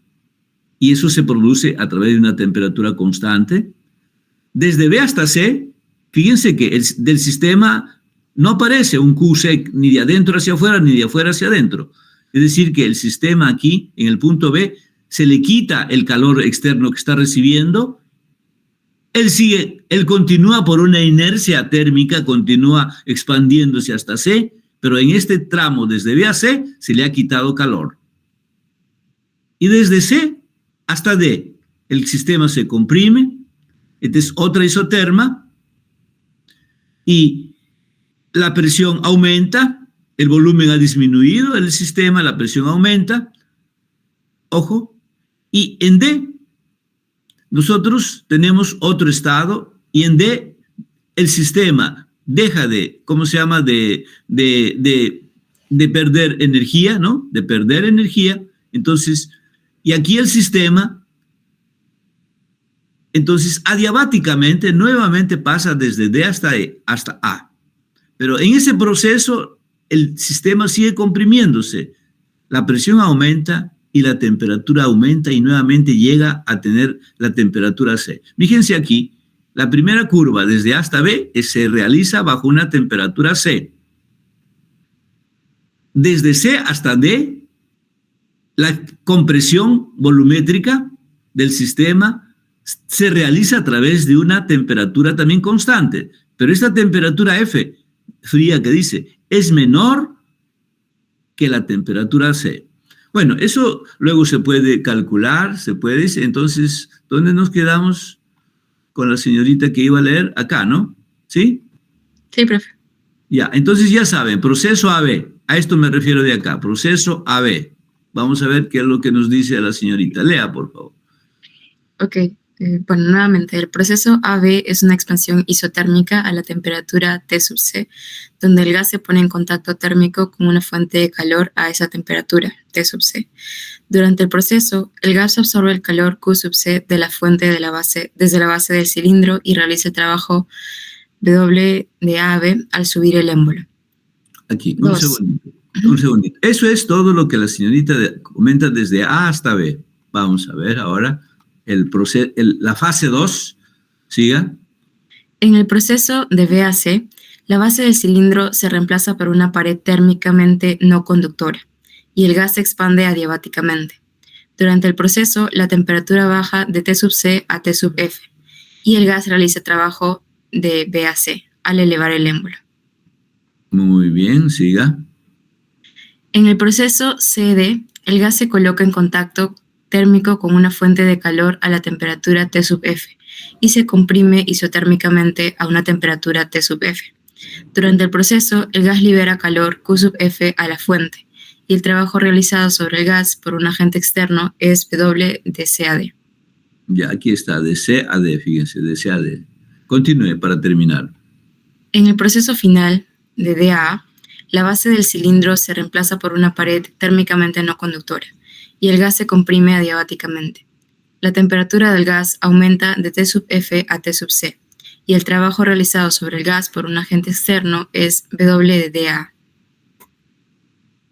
y eso se produce a través de una temperatura constante. Desde B hasta C, fíjense que del sistema no aparece un QC ni de adentro hacia afuera ni de afuera hacia adentro. Es decir, que el sistema aquí, en el punto B, se le quita el calor externo que está recibiendo. Él continúa por una inercia térmica, continúa expandiéndose hasta C, pero en este tramo desde B a C se le ha quitado calor. Y desde C hasta D, el sistema se comprime, esta es otra isoterma, y la presión aumenta, el volumen ha disminuido del sistema, la presión aumenta, ojo, y en D nosotros tenemos otro estado, y en D el sistema deja de, ¿cómo se llama?, de perder energía, ¿no? De perder energía. Entonces, y aquí el sistema, entonces, adiabáticamente, nuevamente pasa desde D hasta E, hasta A. Pero en ese proceso, el sistema sigue comprimiéndose. La presión aumenta y la temperatura aumenta y nuevamente llega a tener la temperatura C. Fíjense aquí. La primera curva desde A hasta B se realiza bajo una temperatura C. Desde C hasta D, la compresión volumétrica del sistema se realiza a través de una temperatura también constante. Pero esta temperatura F, fría que dice, es menor que la temperatura C. Bueno, eso luego se puede calcular, entonces, ¿dónde nos quedamos? Con la señorita que iba a leer acá, ¿no? ¿Sí? Sí, profe. Ya, entonces ya saben, proceso AB. A esto me refiero de acá, proceso AB. Vamos a ver qué es lo que nos dice la señorita. Lea, por favor. Ok. Bueno, nuevamente, el proceso AB es una expansión isotérmica a la temperatura T sub C, donde el gas se pone en contacto térmico con una fuente de calor a esa temperatura, T sub C. Durante el proceso, el gas absorbe el calor Q sub C de la fuente desde la base del cilindro y realiza el trabajo W de A a B al subir el émbolo. Aquí, un segundito. Eso es todo lo que la señorita comenta desde A hasta B. Vamos a ver ahora la fase 2. Siga. En el proceso de B a C, la base del cilindro se reemplaza por una pared térmicamente no conductora y el gas se expande adiabáticamente. Durante el proceso, la temperatura baja de T sub C a T sub F y el gas realiza trabajo de B a C al elevar el émbolo. Muy bien, siga. En el proceso CD, el gas se coloca en contacto térmico con una fuente de calor a la temperatura T sub F y se comprime isotérmicamente a una temperatura T sub F. Durante el proceso, el gas libera calor Q sub F a la fuente y el trabajo realizado sobre el gas por un agente externo es W de C a D. Ya, aquí está, de C a D, fíjense, de C a D. Continúe para terminar. En el proceso final, de D a A, La base del cilindro se reemplaza por una pared térmicamente no conductora y el gas se comprime adiabáticamente. La temperatura del gas aumenta de T sub F a T sub C y el trabajo realizado sobre el gas por un agente externo es W de D a A.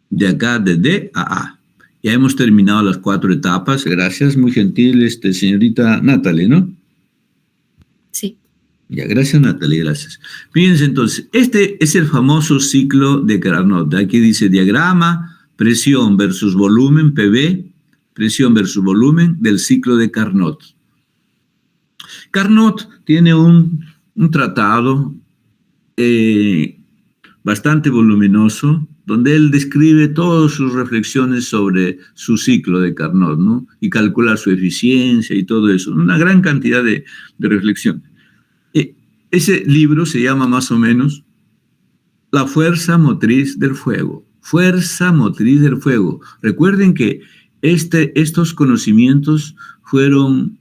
De acá, de D a A. Ya hemos terminado las 4 etapas. Gracias, muy gentil, señorita Natalie, ¿no? Sí. Ya, gracias, Natalie, gracias. Fíjense entonces, este es el famoso ciclo de Carnot. Aquí dice diagrama, presión versus volumen, PV, presión versus volumen del ciclo de Carnot. Carnot tiene un tratado bastante voluminoso, donde él describe todas sus reflexiones sobre su ciclo de Carnot, ¿no? Y calcula su eficiencia y todo eso. Una gran cantidad de reflexión. Ese libro se llama más o menos La fuerza motriz del fuego. Fuerza motriz del fuego. Recuerden que estos conocimientos fueron,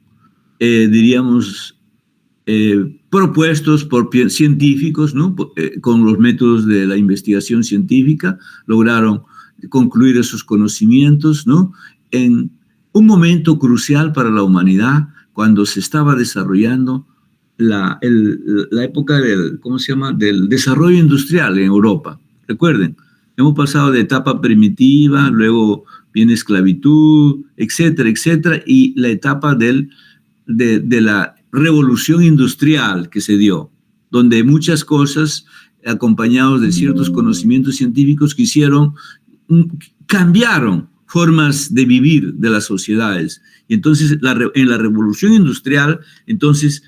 propuestos por científicos, ¿no? Con los métodos de la investigación científica, lograron concluir esos conocimientos, ¿no? En un momento crucial para la humanidad, cuando se estaba desarrollando la época del desarrollo industrial en Europa. Recuerden, hemos pasado de etapa primitiva, luego viene esclavitud, etcétera, etcétera, y la etapa de la revolución industrial que se dio, donde muchas cosas, acompañados de ciertos conocimientos científicos, cambiaron formas de vivir de las sociedades. Y entonces, en la revolución industrial, entonces,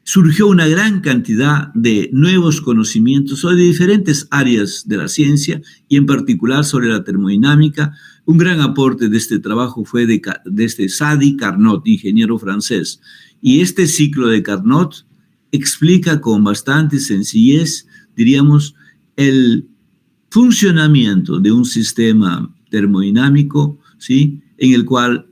surgió una gran cantidad de nuevos conocimientos sobre diferentes áreas de la ciencia y en particular sobre la termodinámica. Un gran aporte de este trabajo fue de este Sadi Carnot, ingeniero francés. Y este ciclo de Carnot explica con bastante sencillez, diríamos, el funcionamiento de un sistema termodinámico, ¿sí? En el cual,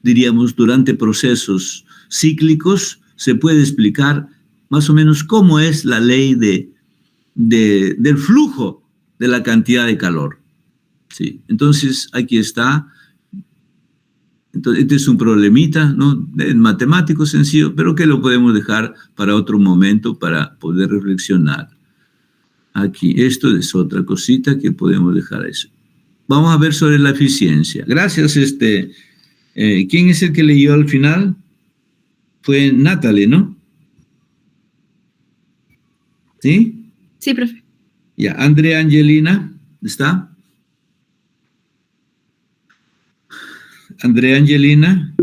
diríamos, durante procesos cíclicos, se puede explicar más o menos cómo es la ley del flujo de la cantidad de calor. ¿Sí? Entonces, aquí está. Entonces, este es un problemita, ¿no? Matemático sencillo, pero que lo podemos dejar para otro momento para poder reflexionar. Aquí, esto es otra cosita que podemos dejar eso. Vamos a ver sobre la eficiencia. Gracias, ¿quién es el que leyó al final? Fue Natalie, ¿no? ¿Sí? Sí, profe. Ya, Andrea Angelina, ¿está? Andrea Angelina.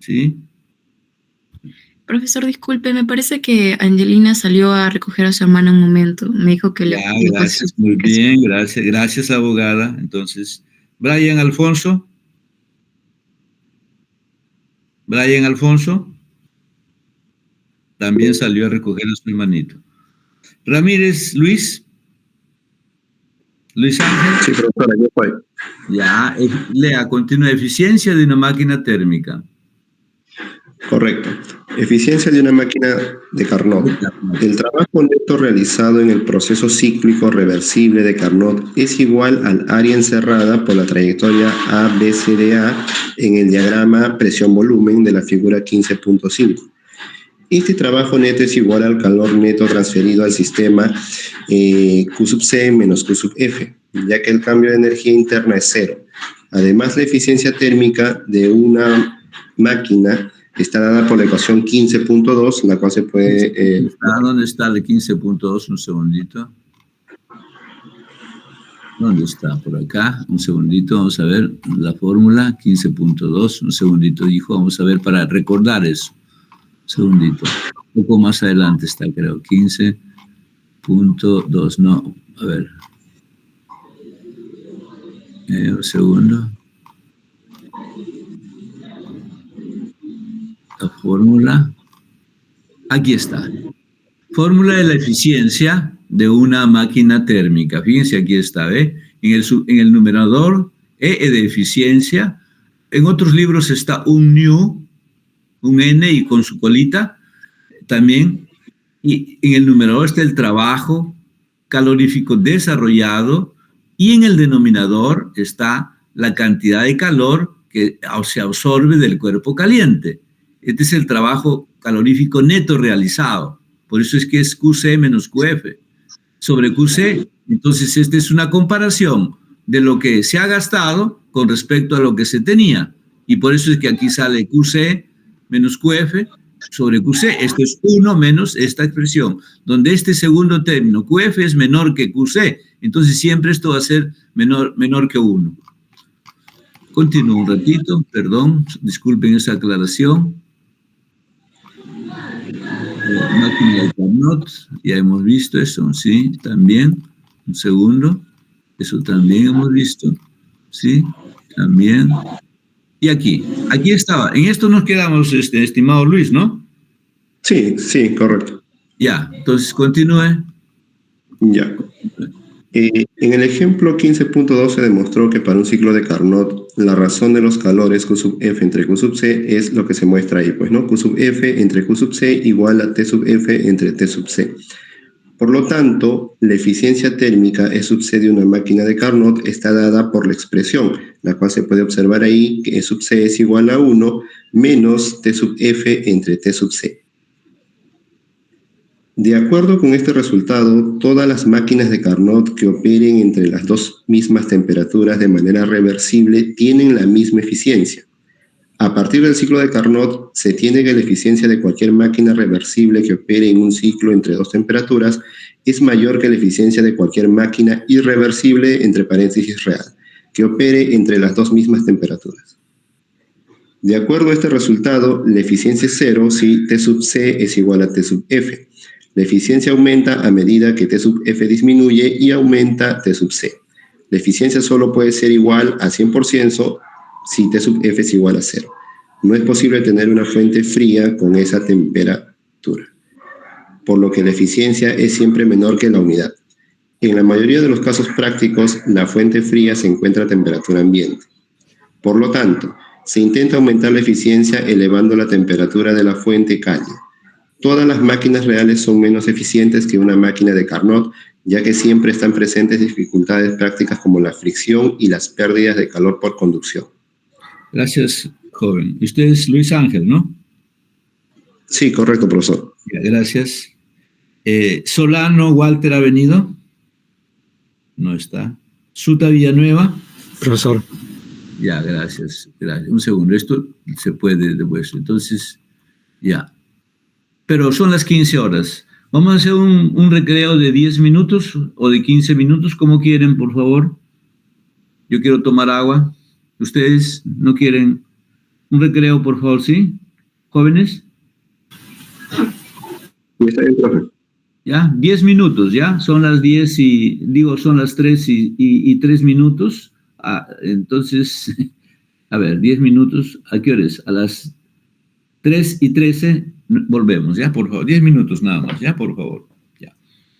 ¿Sí? Profesor, disculpe, me parece que Angelina salió a recoger a su hermana un momento. Me dijo que ya, gracias, muy bien, gracias, abogada. Entonces, Brian Alfonso. Brian Alfonso también salió a recoger a su hermanito. Ramírez Luis. Luis Ángel. Sí, profesora, yo fue. Ya, lea, continúa. Eficiencia de una máquina térmica. Correcto. Eficiencia de una máquina de Carnot. El trabajo neto realizado en el proceso cíclico reversible de Carnot es igual al área encerrada por la trayectoria ABCDA en el diagrama presión-volumen de la figura 15.5. Este trabajo neto es igual al calor neto transferido al sistema Q sub C menos Q sub F, ya que el cambio de energía interna es cero. Además, la eficiencia térmica de una máquina está dada por la ecuación 15.2, la cual se puede... ¿Dónde está el 15.2? Un segundito. ¿Dónde está? Por acá. Un segundito, vamos a ver la fórmula 15.2. Un segundito, hijo, vamos a ver para recordar eso. Un segundito. Un poco más adelante está, creo. 15.2, no. A ver. Un segundo. La fórmula, aquí está, fórmula de la eficiencia de una máquina térmica. Fíjense, aquí está, ¿ve? En el numerador, E de eficiencia. En otros libros está un nu, un N y con su colita también. Y en el numerador está el trabajo, calorífico desarrollado y en el denominador está la cantidad de calor que se absorbe del cuerpo caliente. Este es el trabajo calorífico neto realizado. Por eso es que es QC menos QF sobre QC. Entonces, esta es una comparación de lo que se ha gastado con respecto a lo que se tenía. Y por eso es que aquí sale QC menos QF sobre QC. Esto es 1 menos esta expresión, donde este segundo término, QF, es menor que QC. Entonces, siempre esto va a ser menor que 1. Continúo un ratito, perdón, disculpen esa aclaración. Máquina de Carnot, ya hemos visto eso, sí, también. Un segundo, eso también hemos visto, sí, también. Y aquí estaba, en esto nos quedamos, estimado Luis, ¿no? Sí, sí, correcto. Ya, entonces continúe. Ya. En el ejemplo 15.2 se demostró que para un ciclo de Carnot, la razón de los calores Q sub F entre Q sub C es lo que se muestra ahí, pues, ¿no? Q sub F entre Q sub C igual a T sub F entre T sub C. Por lo tanto, la eficiencia térmica E sub C de una máquina de Carnot está dada por la expresión, la cual se puede observar ahí que E sub C es igual a 1 menos T sub F entre T sub C. De acuerdo con este resultado, todas las máquinas de Carnot que operen entre las dos mismas temperaturas de manera reversible tienen la misma eficiencia. A partir del ciclo de Carnot, se tiene que la eficiencia de cualquier máquina reversible que opere en un ciclo entre dos temperaturas es mayor que la eficiencia de cualquier máquina irreversible, entre paréntesis real, que opere entre las dos mismas temperaturas. De acuerdo a este resultado, la eficiencia es 0 si T sub C es igual a T sub F. La eficiencia aumenta a medida que T sub F disminuye y aumenta T sub C. La eficiencia solo puede ser igual a 100% si T sub F es igual a 0. No es posible tener una fuente fría con esa temperatura, por lo que la eficiencia es siempre menor que la unidad. En la mayoría de los casos prácticos, la fuente fría se encuentra a temperatura ambiente. Por lo tanto, se intenta aumentar la eficiencia elevando la temperatura de la fuente cálida. Todas las máquinas reales son menos eficientes que una máquina de Carnot, ya que siempre están presentes dificultades prácticas como la fricción y las pérdidas de calor por conducción. Gracias, joven. Y usted es Luis Ángel, ¿no? Sí, correcto, profesor. Ya, gracias. Solano Walter ha venido. No está. Suta Villanueva. Profesor. Ya, gracias. Un segundo. Esto se puede después. Entonces, ya. Pero son las 15 horas. Vamos a hacer un recreo de 10 minutos o de 15 minutos, como quieren, por favor. Yo quiero tomar agua. ¿Ustedes no quieren un recreo, por favor, sí? ¿Jóvenes? Está bien, profe. Ya, 10 minutos, ya. Son las 10 son las 3 y 3 minutos. Entonces, a ver, 10 minutos. ¿A qué hora es? A las 3:13 volvemos, ya, por favor. 10 minutos nada más, ya, por favor. Ya.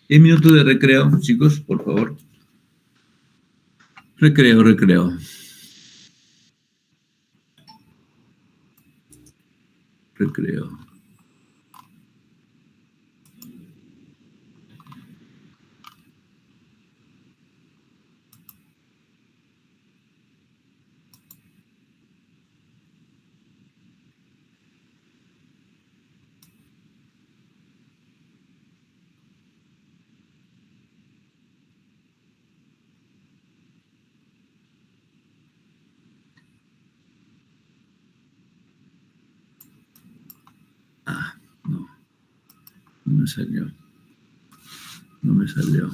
10 minutos de recreo, chicos, por favor. Recreo. Recreo. No me salió.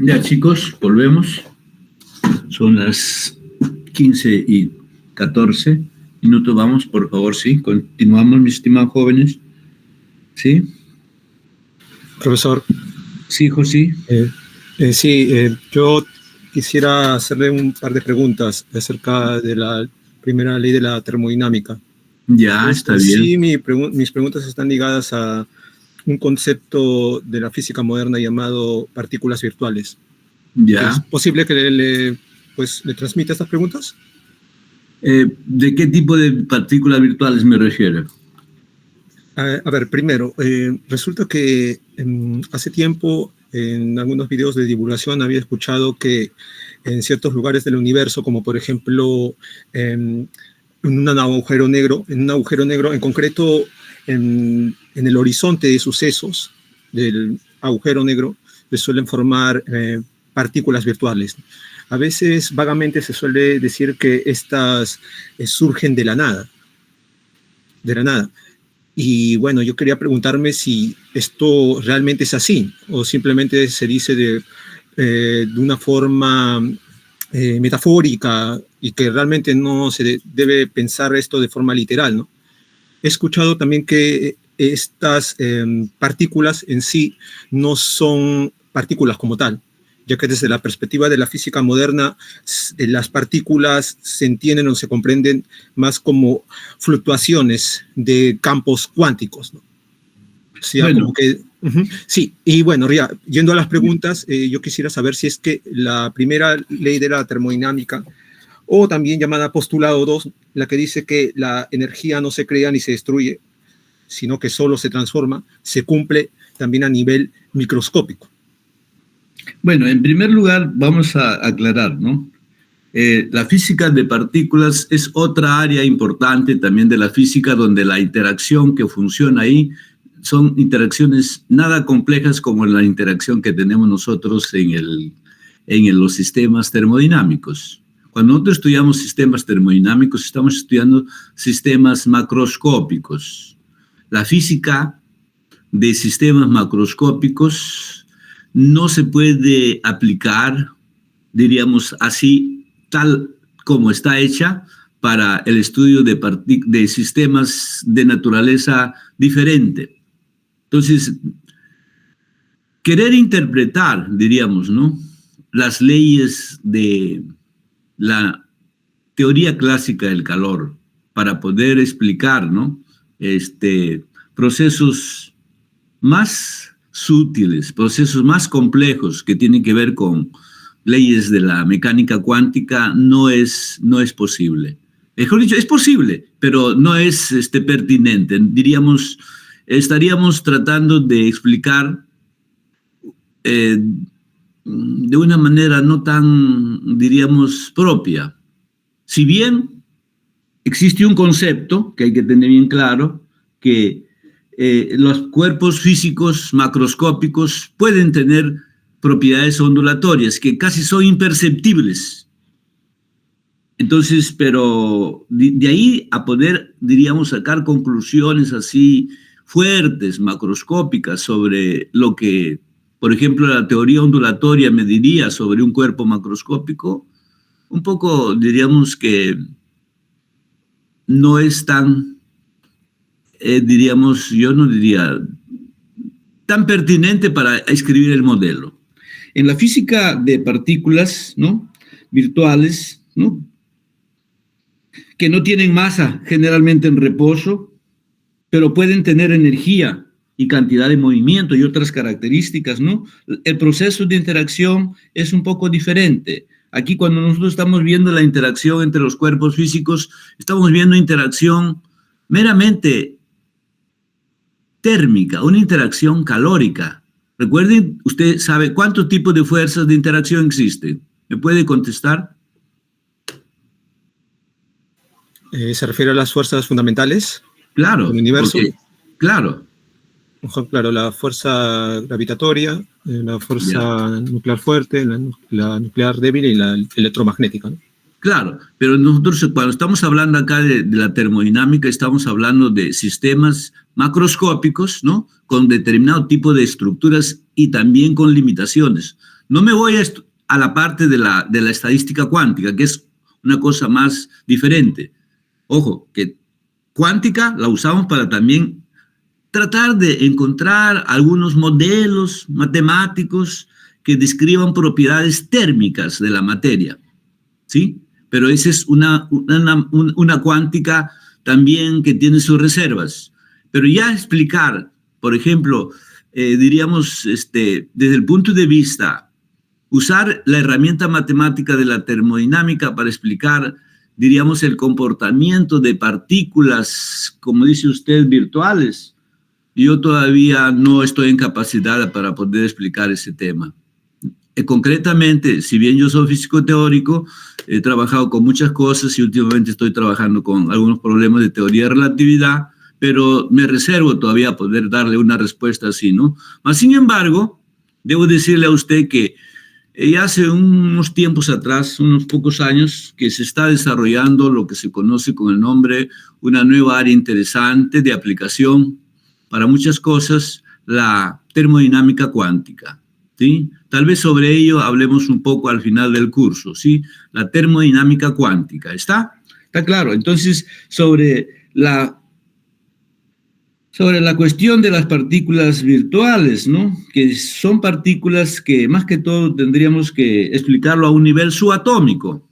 Ya, chicos, volvemos. Son las 15:14 minutos. Vamos, por favor, sí. Continuamos, mis estimados jóvenes. ¿Sí? Profesor. Sí, José. Yo quisiera hacerle un par de preguntas acerca de la primera ley de la termodinámica. Ya, está bien. Sí, mis preguntas están ligadas a un concepto de la física moderna llamado partículas virtuales. Ya. ¿Es posible que le transmita estas preguntas? ¿De qué tipo de partículas virtuales me refiero? A ver, primero, resulta que hace tiempo en algunos videos de divulgación había escuchado que en ciertos lugares del universo, como por ejemplo en un agujero negro, en concreto en el horizonte de sucesos del agujero negro, se suelen formar partículas virtuales. A veces vagamente se suele decir que estas surgen de la nada. Y bueno, yo quería preguntarme si esto realmente es así, o simplemente se dice de una forma metafórica y que realmente no se debe pensar esto de forma literal, ¿no? He escuchado también que estas partículas en sí no son partículas como tal, ya que desde la perspectiva de la física moderna, las partículas se entienden o se comprenden más como fluctuaciones de campos cuánticos, ¿no? O sea, bueno. como que, sí, y bueno, ya, yendo a las preguntas, yo quisiera saber si es que la primera ley de la termodinámica, o también llamada postulado 2, la que dice que la energía no se crea ni se destruye, sino que solo se transforma, se cumple también a nivel microscópico. Bueno, en primer lugar, vamos a aclarar, ¿no? La física de partículas es otra área importante también de la física, donde la interacción que funciona ahí son interacciones nada complejas como la interacción que tenemos nosotros en los sistemas termodinámicos. Cuando nosotros estudiamos sistemas termodinámicos, estamos estudiando sistemas macroscópicos. La física de sistemas macroscópicos no se puede aplicar, diríamos así, tal como está hecha para el estudio de sistemas de naturaleza diferente. Entonces, querer interpretar, diríamos, ¿no?, las leyes de la teoría clásica del calor para poder explicar, ¿no?, procesos más sutiles, procesos más complejos que tienen que ver con leyes de la mecánica cuántica, no es posible. Mejor dicho, es posible, pero no es pertinente. Diríamos, estaríamos tratando de explicar de una manera no tan, diríamos, propia. Si bien existe un concepto que hay que tener bien claro, que los cuerpos físicos macroscópicos pueden tener propiedades ondulatorias que casi son imperceptibles. Entonces, pero de ahí a poder, diríamos, sacar conclusiones así fuertes, macroscópicas sobre lo que por ejemplo, la teoría ondulatoria me diría sobre un cuerpo macroscópico, un poco diríamos que no es tan, yo no diría tan pertinente para escribir el modelo. En la física de partículas, ¿no?, virtuales, ¿no?, que no tienen masa generalmente en reposo, pero pueden tener energía y cantidad de movimiento y otras características, ¿no? El proceso de interacción es un poco diferente. Aquí, cuando nosotros estamos viendo la interacción entre los cuerpos físicos, estamos viendo interacción meramente térmica, una interacción calórica. Recuerden, usted sabe cuántos tipos de fuerzas de interacción existen. ¿Me puede contestar? ¿Se refiere a las fuerzas fundamentales? Claro. ¿Del universo? Claro. Claro, la fuerza gravitatoria, la fuerza nuclear fuerte, la nuclear débil y la electromagnética, ¿no? Claro, pero nosotros cuando estamos hablando acá de la termodinámica, estamos hablando de sistemas macroscópicos, ¿no?, con determinado tipo de estructuras y también con limitaciones. No me voy a la parte de la estadística cuántica, que es una cosa más diferente. Ojo, que cuántica la usamos para también tratar de encontrar algunos modelos matemáticos que describan propiedades térmicas de la materia, ¿sí? Pero esa es una cuántica también que tiene sus reservas. Pero ya explicar, por ejemplo, diríamos, desde el punto de vista, usar la herramienta matemática de la termodinámica para explicar, diríamos, el comportamiento de partículas, como dice usted, virtuales, yo todavía no estoy en capacidad para poder explicar ese tema. Concretamente, si bien yo soy físico teórico, he trabajado con muchas cosas y últimamente estoy trabajando con algunos problemas de teoría de relatividad, pero me reservo todavía a poder darle una respuesta así, ¿no? Mas, sin embargo, debo decirle a usted que ya hace unos tiempos atrás, unos pocos años, que se está desarrollando lo que se conoce con el nombre, una nueva área interesante de aplicación para muchas cosas, la termodinámica cuántica, ¿sí? Tal vez sobre ello hablemos un poco al final del curso, ¿sí? La termodinámica cuántica, ¿está? ¿Está claro? Entonces, sobre la cuestión de las partículas virtuales, ¿no?, que son partículas que más que todo tendríamos que explicarlo a un nivel subatómico.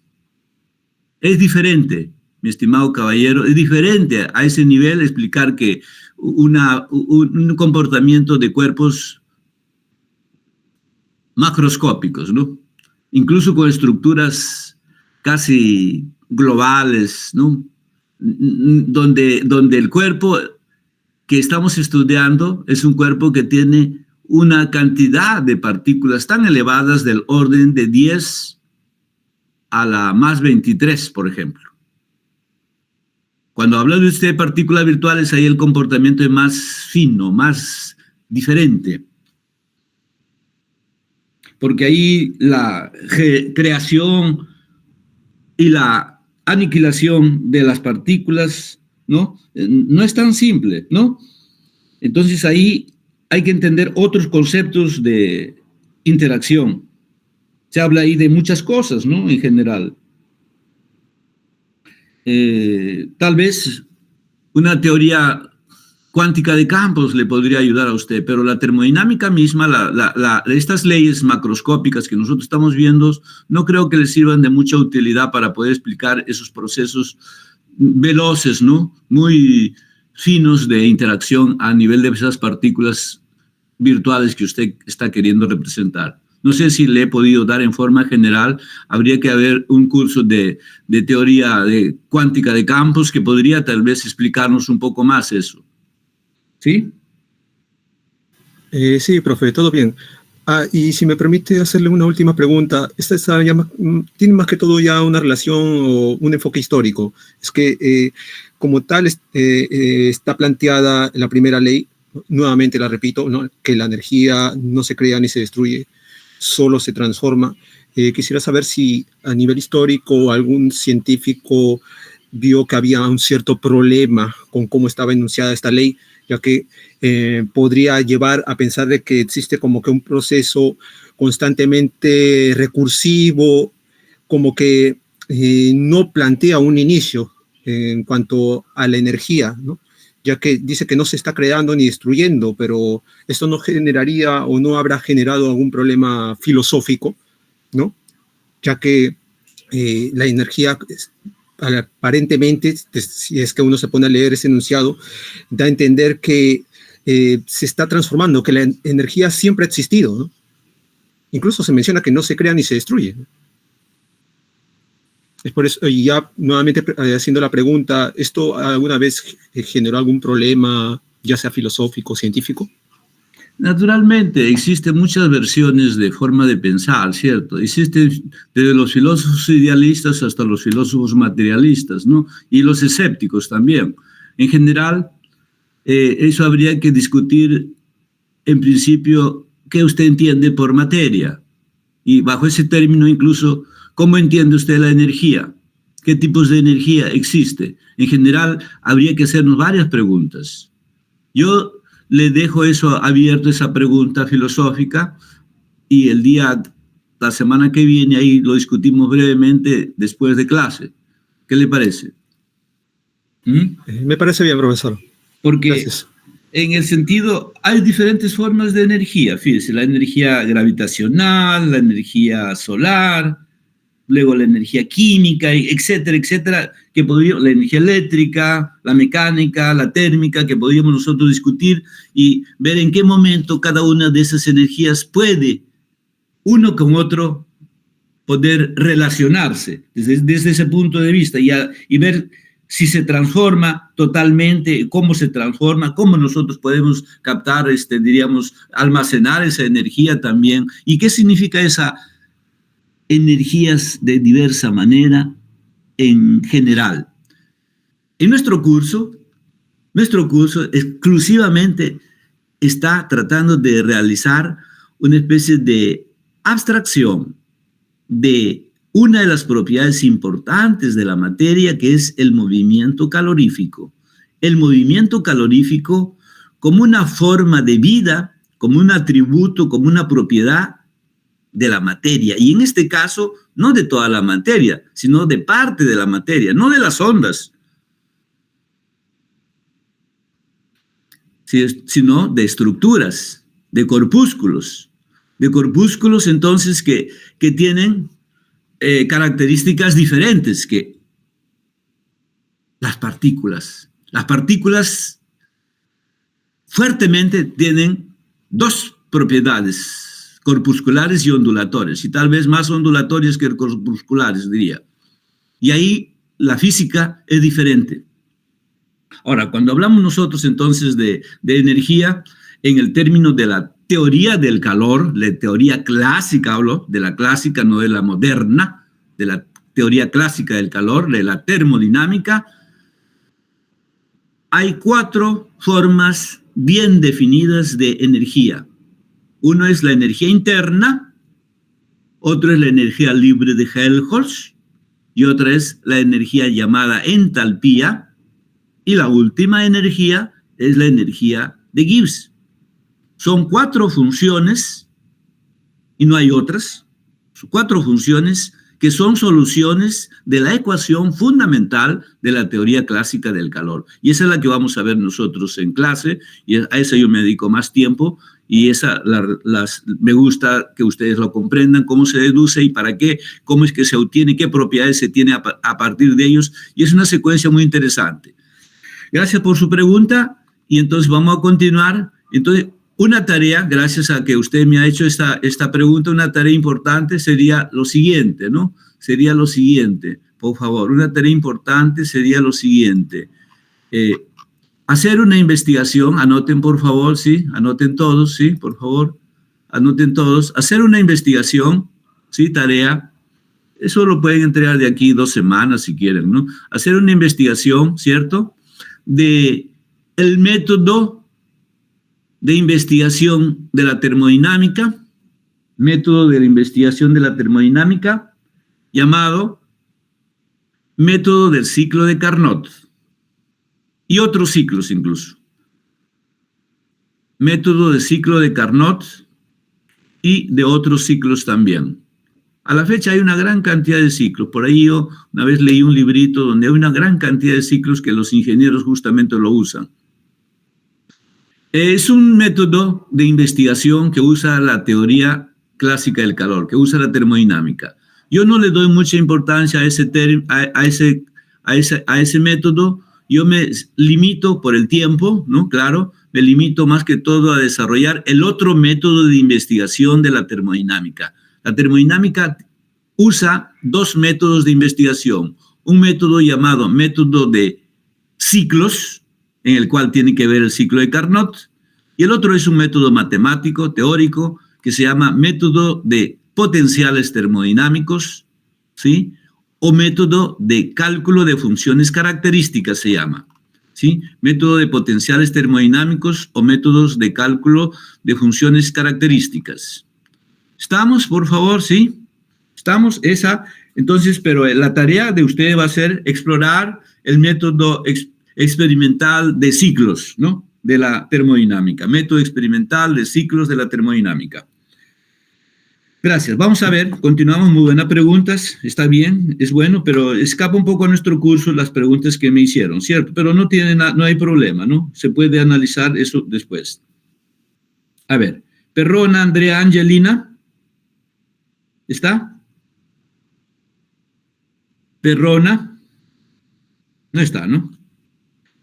Es diferente, mi estimado caballero, es diferente a ese nivel explicar que un comportamiento de cuerpos macroscópicos, ¿no?, incluso con estructuras casi globales, ¿no?, donde el cuerpo que estamos estudiando es un cuerpo que tiene una cantidad de partículas tan elevadas del orden de 10 a la más 23, por ejemplo. Cuando habla de usted de partículas virtuales, ahí el comportamiento es más fino, más diferente. Porque ahí la creación y la aniquilación de las partículas, ¿no?, no es tan simple, ¿no? Entonces ahí hay que entender otros conceptos de interacción. Se habla ahí de muchas cosas, ¿no?, en general. Tal vez una teoría cuántica de campos le podría ayudar a usted, pero la termodinámica misma, estas leyes macroscópicas que nosotros estamos viendo, no creo que les sirvan de mucha utilidad para poder explicar esos procesos veloces, ¿no?, muy finos de interacción a nivel de esas partículas virtuales que usted está queriendo representar. No sé si le he podido dar en forma general. Habría que haber un curso de teoría cuántica de campos que podría tal vez explicarnos un poco más eso. ¿Sí? Sí, profe, todo bien. Y si me permite hacerle una última pregunta, esta tiene más que todo ya una relación o un enfoque histórico. Es que como tal está planteada la primera ley, nuevamente la repito, ¿no?, que la energía no se crea ni se destruye, solo se transforma. Quisiera saber si a nivel histórico algún científico vio que había un cierto problema con cómo estaba enunciada esta ley ya que podría llevar a pensar de que existe como que un proceso constantemente recursivo, como que no plantea un inicio en cuanto a la energía, ¿no? Ya que dice que no se está creando ni destruyendo, pero esto no generaría o no habrá generado algún problema filosófico, ¿no? Ya que la energía aparentemente, si es que uno se pone a leer ese enunciado, da a entender que se está transformando, que la energía siempre ha existido, ¿no? Incluso se menciona que no se crea ni se destruye, ¿no? Es por eso, y ya nuevamente haciendo la pregunta, ¿esto alguna vez generó algún problema, ya sea filosófico, científico? Naturalmente, existen muchas versiones de forma de pensar, ¿cierto? Existen desde los filósofos idealistas hasta los filósofos materialistas, ¿no? Y los escépticos también. En general, eso habría que discutir, en principio, qué usted entiende por materia. Y bajo ese término, incluso, ¿cómo entiende usted la energía? ¿Qué tipos de energía existe? En general, habría que hacernos varias preguntas. Yo le dejo eso abierto, esa pregunta filosófica, y la semana que viene, ahí lo discutimos brevemente después de clase. ¿Qué le parece? Me parece bien, profesor. Porque gracias. En el sentido, hay diferentes formas de energía, fíjese, la energía gravitacional, la energía solar, luego la energía química, etcétera, etcétera, la energía eléctrica, la mecánica, la térmica, que podríamos nosotros discutir y ver en qué momento cada una de esas energías puede, uno con otro, poder relacionarse desde ese punto de vista y ver si se transforma totalmente, cómo se transforma, cómo nosotros podemos captar, diríamos, almacenar esa energía también, y qué significa esa energías de diversa manera en general. En nuestro curso exclusivamente está tratando de realizar una especie de abstracción de una de las propiedades importantes de la materia, que es el movimiento calorífico. El movimiento calorífico como una forma de vida, como un atributo, como una propiedad de la materia. Y en este caso, no de toda la materia, sino de parte de la materia, no de las ondas, sino de estructuras, de corpúsculos entonces que tienen características diferentes que las partículas. Las partículas fuertemente tienen dos propiedades, corpusculares y ondulatorias, y tal vez más ondulatorias que corpusculares, diría. Y ahí la física es diferente. Ahora, cuando hablamos nosotros entonces de energía, en el término de la teoría del calor, la teoría clásica, hablo de la clásica, no de la moderna, de la teoría clásica del calor, de la termodinámica, hay 4 formas bien definidas de energía. Uno es la energía interna, otro es la energía libre de Helmholtz, y otra es la energía llamada entalpía, y la última energía es la energía de Gibbs. Son 4 funciones, y no hay otras, son 4 funciones que son soluciones de la ecuación fundamental de la teoría clásica del calor. Y esa es la que vamos a ver nosotros en clase, y a esa yo me dedico más tiempo, y esa me gusta que ustedes lo comprendan, cómo se deduce y para qué, cómo es que se obtiene, qué propiedades se tiene a partir de ellos, y es una secuencia muy interesante. Gracias por su pregunta, y entonces vamos a continuar. Entonces, una tarea, gracias a que usted me ha hecho esta pregunta, una tarea importante sería lo siguiente, ¿no? Sería lo siguiente, por favor, una tarea importante sería lo siguiente. Hacer una investigación, anoten por favor, sí, anoten todos, sí, por favor, anoten todos. Hacer una investigación, sí, tarea, eso lo pueden entregar de aquí 2 semanas si quieren, ¿no? Hacer una investigación, ¿cierto?, de el método de investigación de la termodinámica, método de la investigación de la termodinámica, llamado método del ciclo de Carnot, y otros ciclos incluso. método de ciclo de Carnot y de otros ciclos también. A la fecha hay una gran cantidad de ciclos. Por ahí yo una vez leí un librito donde hay una gran cantidad de ciclos que los ingenieros justamente lo usan. Es un método de investigación que usa la teoría clásica del calor, que usa la termodinámica. Yo no le doy mucha importancia a ese método. Yo me limito por el tiempo, ¿no? Claro, me limito más que todo a desarrollar el otro método de investigación de la termodinámica. La termodinámica usa dos métodos de investigación. Un método llamado método de ciclos, en el cual tiene que ver el ciclo de Carnot, y el otro es un método matemático, teórico, que se llama método de potenciales termodinámicos, ¿sí? O método de cálculo de funciones características se llama, ¿sí? Método de potenciales termodinámicos o métodos de cálculo de funciones características. ¿Estamos, por favor? ¿Sí? ¿Estamos? Entonces, pero la tarea de usted va a ser explorar el método experimental de ciclos, ¿no? De la termodinámica. Método experimental de ciclos de la termodinámica. Gracias. Vamos a ver, continuamos. Muy buenas preguntas. Está bien, es bueno, pero escapa un poco a nuestro curso las preguntas que me hicieron, ¿cierto? Pero no hay problema, ¿no? Se puede analizar eso después. A ver, Perrona, Andrea, Angelina. ¿Está? Perrona. No está, ¿no?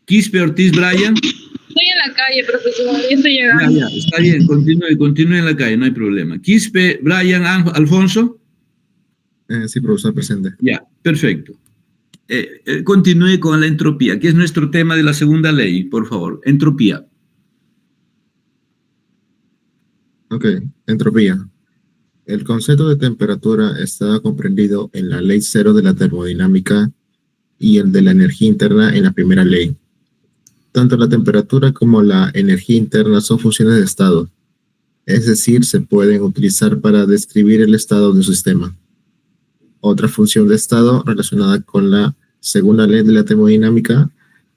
Quispe, Ortiz, Brian. Estoy en la calle, profesor, ya estoy llegando. Ya, está bien, continúe en la calle, no hay problema. Quispe, Brian, Alfonso. Sí, profesor, presente. Ya, perfecto. Continúe con la entropía, que es nuestro tema de la segunda ley, por favor. Entropía. Ok, entropía. El concepto de temperatura está comprendido en la ley 0 de la termodinámica y el de la energía interna en la primera ley. Tanto la temperatura como la energía interna son funciones de estado, es decir, se pueden utilizar para describir el estado de un sistema. Otra función de estado relacionada con la segunda ley de la termodinámica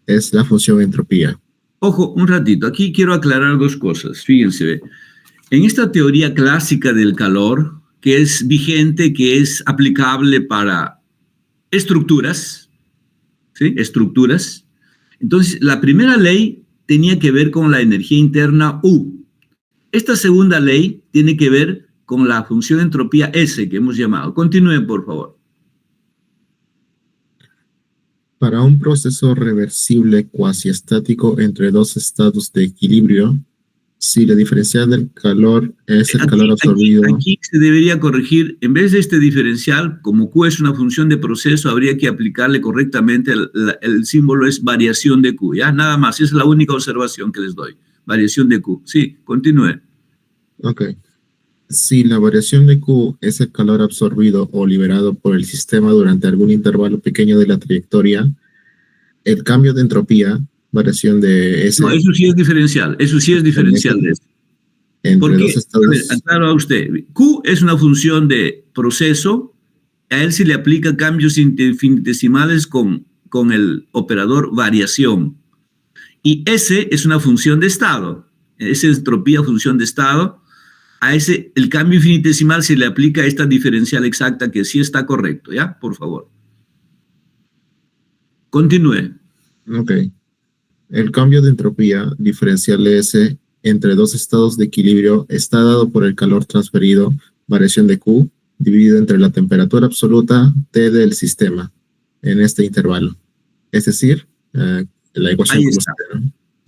es la función entropía. Ojo, un ratito, aquí quiero aclarar dos cosas, fíjense. En esta teoría clásica del calor, que es vigente, que es aplicable para estructuras, ¿sí? Estructuras. Entonces, la primera ley tenía que ver con la energía interna U. Esta segunda ley tiene que ver con la función entropía S, que hemos llamado. Continúen, por favor. Para un proceso reversible cuasiestático entre dos estados de equilibrio, si la diferencial del calor es el calor absorbido... Aquí se debería corregir, en vez de este diferencial, como Q es una función de proceso, habría que aplicarle correctamente, el símbolo es variación de Q, ¿ya? Nada más, esa es la única observación que les doy, variación de Q. Sí, continúe. Ok. Si la variación de Q es el calor absorbido o liberado por el sistema durante algún intervalo pequeño de la trayectoria, el cambio de entropía, variación de S... No, eso sí es diferencial, de eso. Entre dos estados... A ver, aclaro a usted, Q es una función de proceso, a él se le aplica cambios infinitesimales con el operador variación. Y S es una función de estado, S es entropía, función de estado. A ese, el cambio infinitesimal se le aplica esta diferencial exacta que sí está correcto, ¿ya? Por favor. Continúe. Ok. El cambio de entropía diferencial de S entre dos estados de equilibrio está dado por el calor transferido, variación de Q, dividido entre la temperatura absoluta T del sistema en este intervalo. Es decir, la ecuación... Ahí está.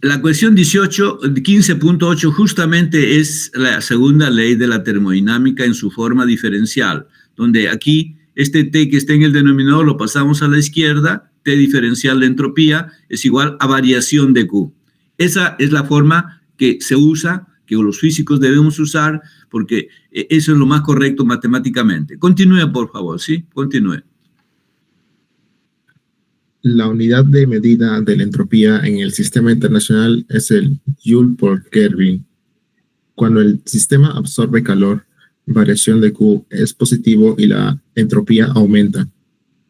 La cuestión 15.8 justamente es la segunda ley de la termodinámica en su forma diferencial, donde aquí este T que está en el denominador lo pasamos a la izquierda, T diferencial de entropía es igual a variación de Q. Esa es la forma que se usa, que los físicos debemos usar, porque eso es lo más correcto matemáticamente. Continúe, por favor, ¿sí? Continúe. La unidad de medida de la entropía en el sistema internacional es el Joule por Kelvin. Cuando el sistema absorbe calor, variación de Q es positivo y la entropía aumenta.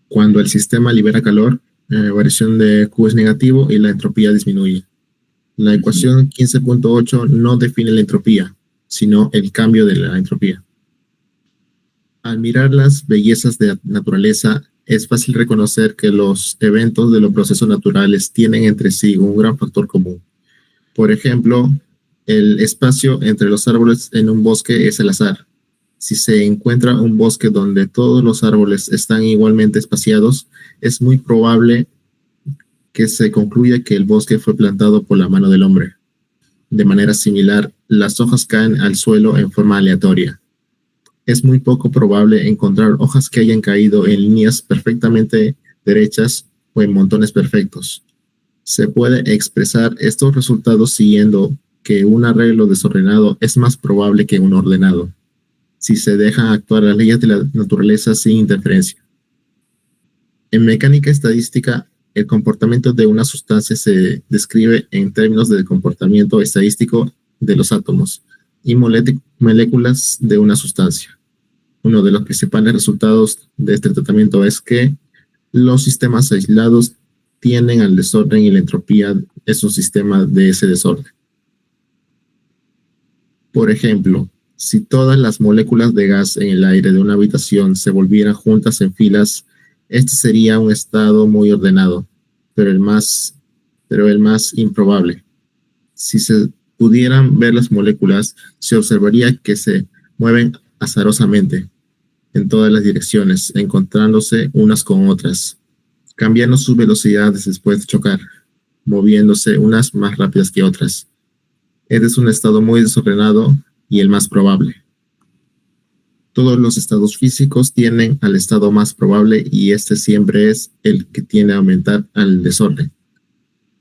Cuando el sistema libera calor, variación de Q es negativo y la entropía disminuye. La ecuación 15.8 no define la entropía, sino el cambio de la entropía. Al mirar las bellezas de la naturaleza, es fácil reconocer que los eventos de los procesos naturales tienen entre sí un gran factor común. Por ejemplo, el espacio entre los árboles en un bosque es el azar. Si se encuentra un bosque donde todos los árboles están igualmente espaciados, es muy probable que se concluya que el bosque fue plantado por la mano del hombre. De manera similar, las hojas caen al suelo en forma aleatoria. Es muy poco probable encontrar hojas que hayan caído en líneas perfectamente derechas o en montones perfectos. Se puede expresar estos resultados siguiendo que un arreglo desordenado es más probable que uno ordenado, si se dejan actuar las leyes de la naturaleza sin interferencia. En mecánica estadística, el comportamiento de una sustancia se describe en términos del comportamiento estadístico de los átomos y moléculas de una sustancia. Uno de los principales resultados de este tratamiento es que los sistemas aislados tienden al desorden y la entropía es un sistema de ese desorden. Por ejemplo, si todas las moléculas de gas en el aire de una habitación se volvieran juntas en filas, este sería un estado muy ordenado, pero el más improbable. Si se pudieran ver las moléculas, se observaría que se mueven azarosamente en todas las direcciones, encontrándose unas con otras, cambiando sus velocidades después de chocar, moviéndose unas más rápidas que otras. Este es un estado muy desordenado y el más probable. Todos los estados físicos tienden al estado más probable y este siempre es el que tiende a aumentar al desorden.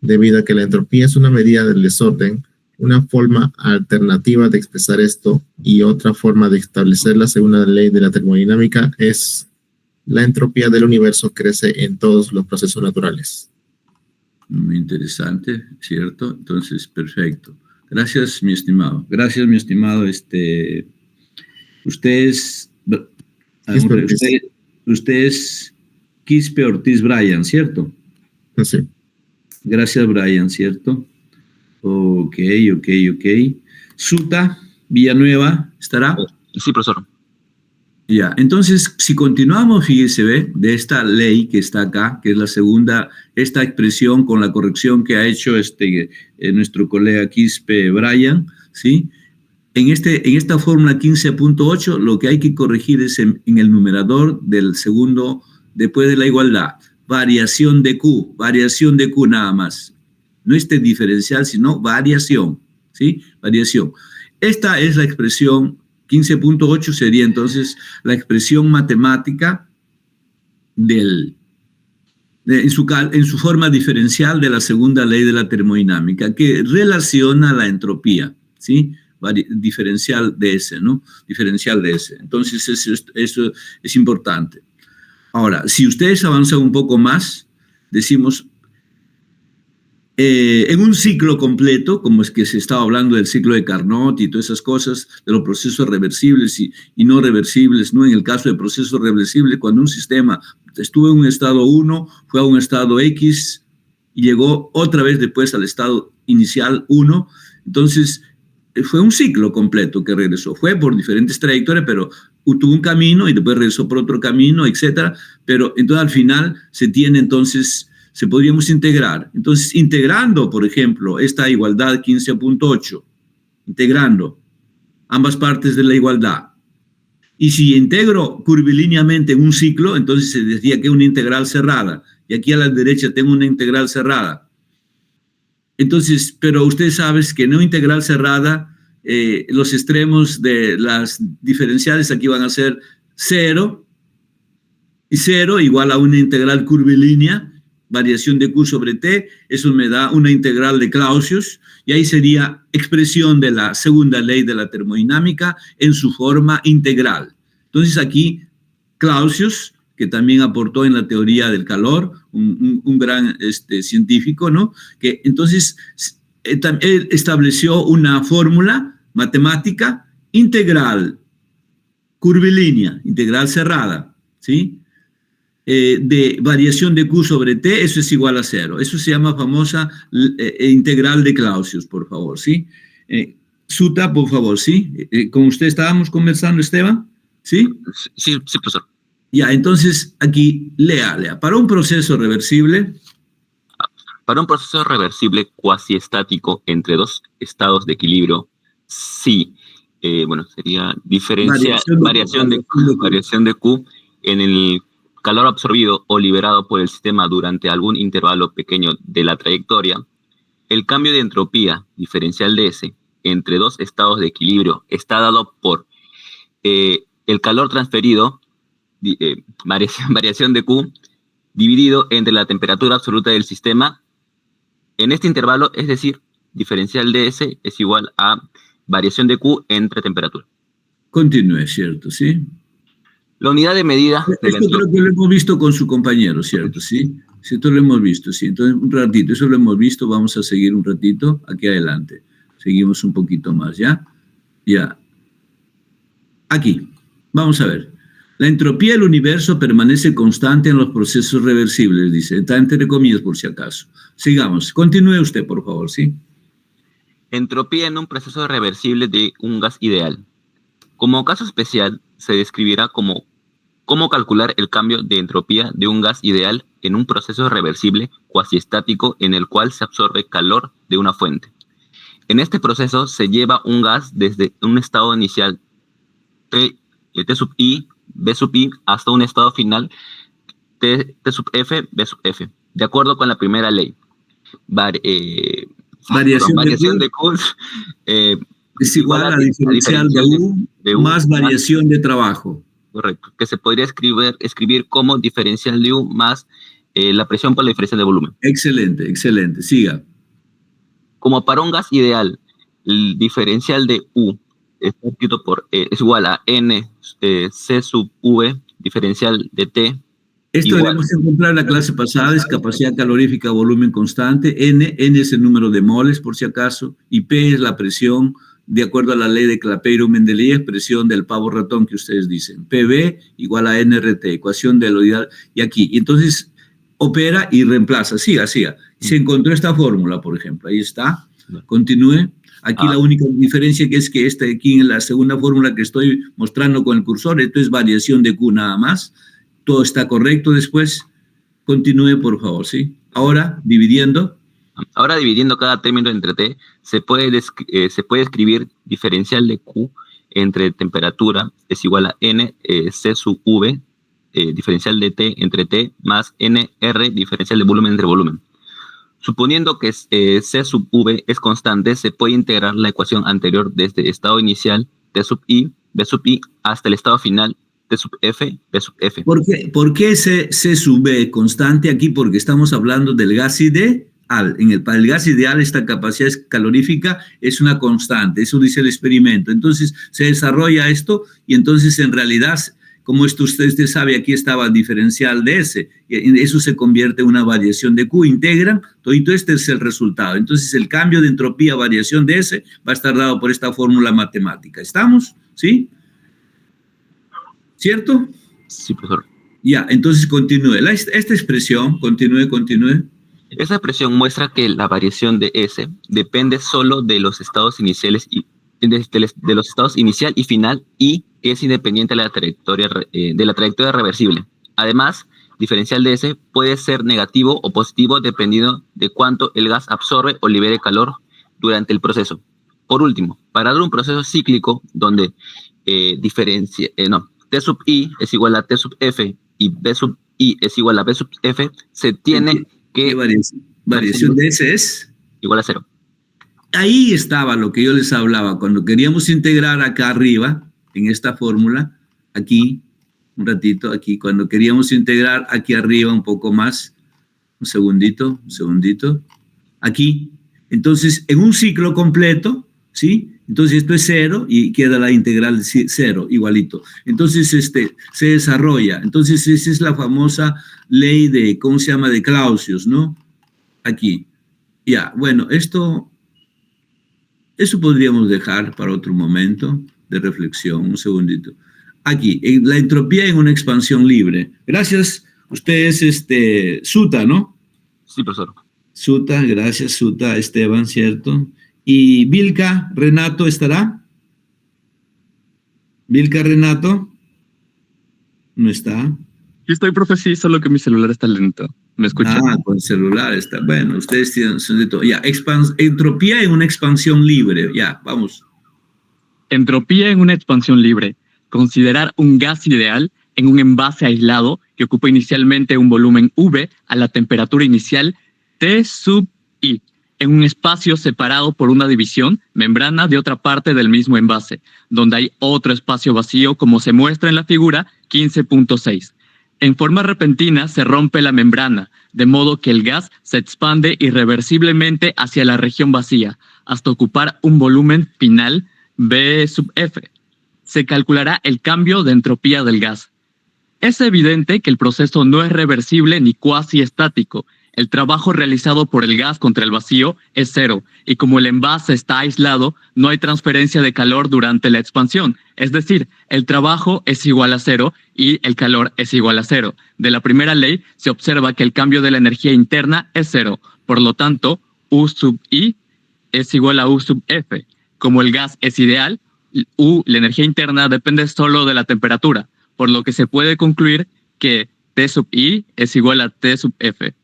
Debido a que la entropía es una medida del desorden, una forma alternativa de expresar esto y otra forma de establecerla según la ley de la termodinámica es la entropía del universo crece en todos los procesos naturales. Muy interesante, ¿cierto? Entonces, perfecto. Gracias, mi estimado. Gracias, mi estimado. Usted es Quispe Ortiz Bryan, ¿cierto? Sí. Gracias, Bryan, ¿cierto? Ok. Suta Villanueva, ¿estará? Sí, profesor. Ya, entonces, si continuamos, fíjese, ¿ve? De esta ley que está acá, que es la segunda, esta expresión con la corrección que ha hecho nuestro colega Quispe Bryan, ¿sí? En esta fórmula 15.8, lo que hay que corregir es en el numerador del segundo, después de la igualdad, variación de Q nada más. No diferencial, sino variación, ¿sí? Variación. Esta es la expresión 15.8, sería entonces la expresión matemática en su forma diferencial de la segunda ley de la termodinámica, que relaciona la entropía, ¿sí? Diferencial de S, ¿no? Diferencial de S. Entonces, eso es importante. Ahora, si ustedes avanzan un poco más, decimos, en un ciclo completo, como es que se estaba hablando del ciclo de Carnot y todas esas cosas, de los procesos reversibles y no reversibles, ¿no? En el caso de procesos reversibles, cuando un sistema estuvo en un estado 1, fue a un estado X y llegó otra vez después al estado inicial 1, entonces fue un ciclo completo que regresó. Fue por diferentes trayectorias, pero tuvo un camino y después regresó por otro camino, etcétera. Pero entonces al final se podríamos integrar. Entonces, integrando, por ejemplo, esta igualdad 15.8, integrando ambas partes de la igualdad. Y si integro curvilíneamente un ciclo, entonces se decía que es una integral cerrada. Y aquí a la derecha tengo una integral cerrada. Entonces, pero usted sabe que en una integral cerrada, los extremos de las diferenciales aquí van a ser 0 y 0 igual a una integral curvilínea, variación de Q sobre T, eso me da una integral de Clausius, y ahí sería expresión de la segunda ley de la termodinámica en su forma integral. Entonces aquí Clausius, que también aportó en la teoría del calor, un gran científico, ¿no? Que entonces él estableció una fórmula matemática integral, curvilínea, integral cerrada, ¿sí? de variación de Q sobre T, eso es igual a 0. Eso se llama famosa integral de Clausius, por favor, ¿sí? Suta, por favor, ¿sí? ¿Con usted estábamos conversando, Esteban? ¿Sí? Sí, profesor. Ya, entonces, aquí, lea. Para un proceso reversible... Para un proceso reversible cuasi estático entre dos estados de equilibrio, sí, sería variación de Q en el calor absorbido o liberado por el sistema durante algún intervalo pequeño de la trayectoria, el cambio de entropía diferencial de S entre dos estados de equilibrio está dado por el calor transferido, variación de Q, dividido entre la temperatura absoluta del sistema en este intervalo, es decir, diferencial de S es igual a variación de Q entre temperatura. Continúe, ¿cierto? ¿Sí? La unidad de medida... Esto creo que lo hemos visto con su compañero, ¿cierto? ¿Sí? Sí, esto lo hemos visto, sí. Entonces, un ratito, eso lo hemos visto, vamos a seguir un ratito aquí adelante. Seguimos un poquito más, ¿ya? Ya. Aquí, vamos a ver. La entropía del universo permanece constante en los procesos reversibles, dice. Está entre comillas por si acaso. Sigamos. Continúe usted, por favor, ¿sí? Entropía en un proceso reversible de un gas ideal. Como caso especial, se describirá cómo calcular el cambio de entropía de un gas ideal en un proceso reversible cuasi estático en el cual se absorbe calor de una fuente. En este proceso se lleva un gas desde un estado inicial T sub I, B sub I, hasta un estado final T sub F, B sub F, de acuerdo con la primera ley. Variación de Q es igual a diferencial de U más variación de trabajo. Correcto, que se podría escribir como diferencial de U más la presión por la diferencia de volumen. Excelente, excelente. Siga. Como para un gas ideal, el diferencial de U está escrito es igual a N C sub V, diferencial de T. Esto lo hemos encontrado en la clase pasada, es capacidad calorífica, volumen constante. N es el número de moles, por si acaso, y P es la presión, de acuerdo a la ley de Clapeyron-Mendeleev, presión del pavo ratón que ustedes dicen. PV igual a NRT, ecuación de lo ideal, y aquí. Y entonces opera y reemplaza. Siga. Se encontró esta fórmula, por ejemplo. Ahí está. Continúe. Aquí la única diferencia que es que aquí en la segunda fórmula que estoy mostrando con el cursor, esto es variación de Q nada más. Todo está correcto después. Continúe, por favor, ¿sí? Ahora, dividiendo cada término entre T, se puede escribir diferencial de Q entre temperatura es igual a N C sub V, diferencial de T entre T, más NR, diferencial de volumen entre volumen. Suponiendo que C sub V es constante, se puede integrar la ecuación anterior desde el estado inicial T sub I, B sub I, hasta el estado final T sub F, B sub F. ¿Por qué C sub V constante aquí? Porque estamos hablando del gas ideal. Para el gas ideal esta capacidad calorífica es una constante, eso dice el experimento. Entonces se desarrolla esto y entonces en realidad, como esto usted sabe, aquí estaba el diferencial de S, y eso se convierte en una variación de Q, integran, todo este es el resultado. Entonces el cambio de entropía, variación de S, va a estar dado por esta fórmula matemática. ¿Estamos? ¿Sí? ¿Cierto? Sí, profesor. Ya, entonces continúe. Esta expresión, continúe. Esa expresión muestra que la variación de S depende solo de los estados iniciales de los estados inicial y final, y que es independiente de la trayectoria reversible. Además, diferencial de S puede ser negativo o positivo dependiendo de cuánto el gas absorbe o libere calor durante el proceso. Por último, para dar un proceso cíclico donde T sub I es igual a T sub F y B sub I es igual a B sub F, se tiene que... Variación de S es igual a 0. Ahí estaba lo que yo les hablaba. Cuando queríamos integrar acá arriba, en esta fórmula, aquí, un ratito, aquí, cuando queríamos integrar aquí arriba un poco más, un segundito, aquí. Entonces, en un ciclo completo, ¿sí? Entonces esto es 0 y queda la integral 0, igualito. Entonces se desarrolla. Entonces esa es la famosa ley de, ¿cómo se llama? De Clausius, ¿no? Aquí. Ya, bueno, eso podríamos dejar para otro momento de reflexión, un segundito. Aquí, la entropía en una expansión libre. Gracias, Usted es Suta, ¿no? Sí, profesor. Suta, gracias, Suta, Esteban, ¿cierto? ¿Y Vilca, Renato, estará? ¿Vilca, Renato? No está. Yo estoy, profe, sí, solo que mi celular está lento. ¿Me escucha? Ah, con el celular está. Bueno, ustedes tienen de todo. Ya, entropía en una expansión libre. Ya, vamos. Entropía en una expansión libre. Considerar un gas ideal en un envase aislado que ocupa inicialmente un volumen V a la temperatura inicial T sub I, en un espacio separado por una división, membrana de otra parte del mismo envase, donde hay otro espacio vacío como se muestra en la figura 15.6. En forma repentina se rompe la membrana, de modo que el gas se expande irreversiblemente hacia la región vacía, hasta ocupar un volumen final V sub F. Se calculará el cambio de entropía del gas. Es evidente que el proceso no es reversible ni cuasi estático. El trabajo realizado por el gas contra el vacío es cero, y como el envase está aislado, no hay transferencia de calor durante la expansión. Es decir, el trabajo es igual a cero y el calor es igual a cero. De la primera ley se observa que el cambio de la energía interna es cero. Por lo tanto, U sub I es igual a U sub F. Como el gas es ideal, U, la energía interna, depende solo de la temperatura, por lo que se puede concluir que T sub I es igual a T sub F.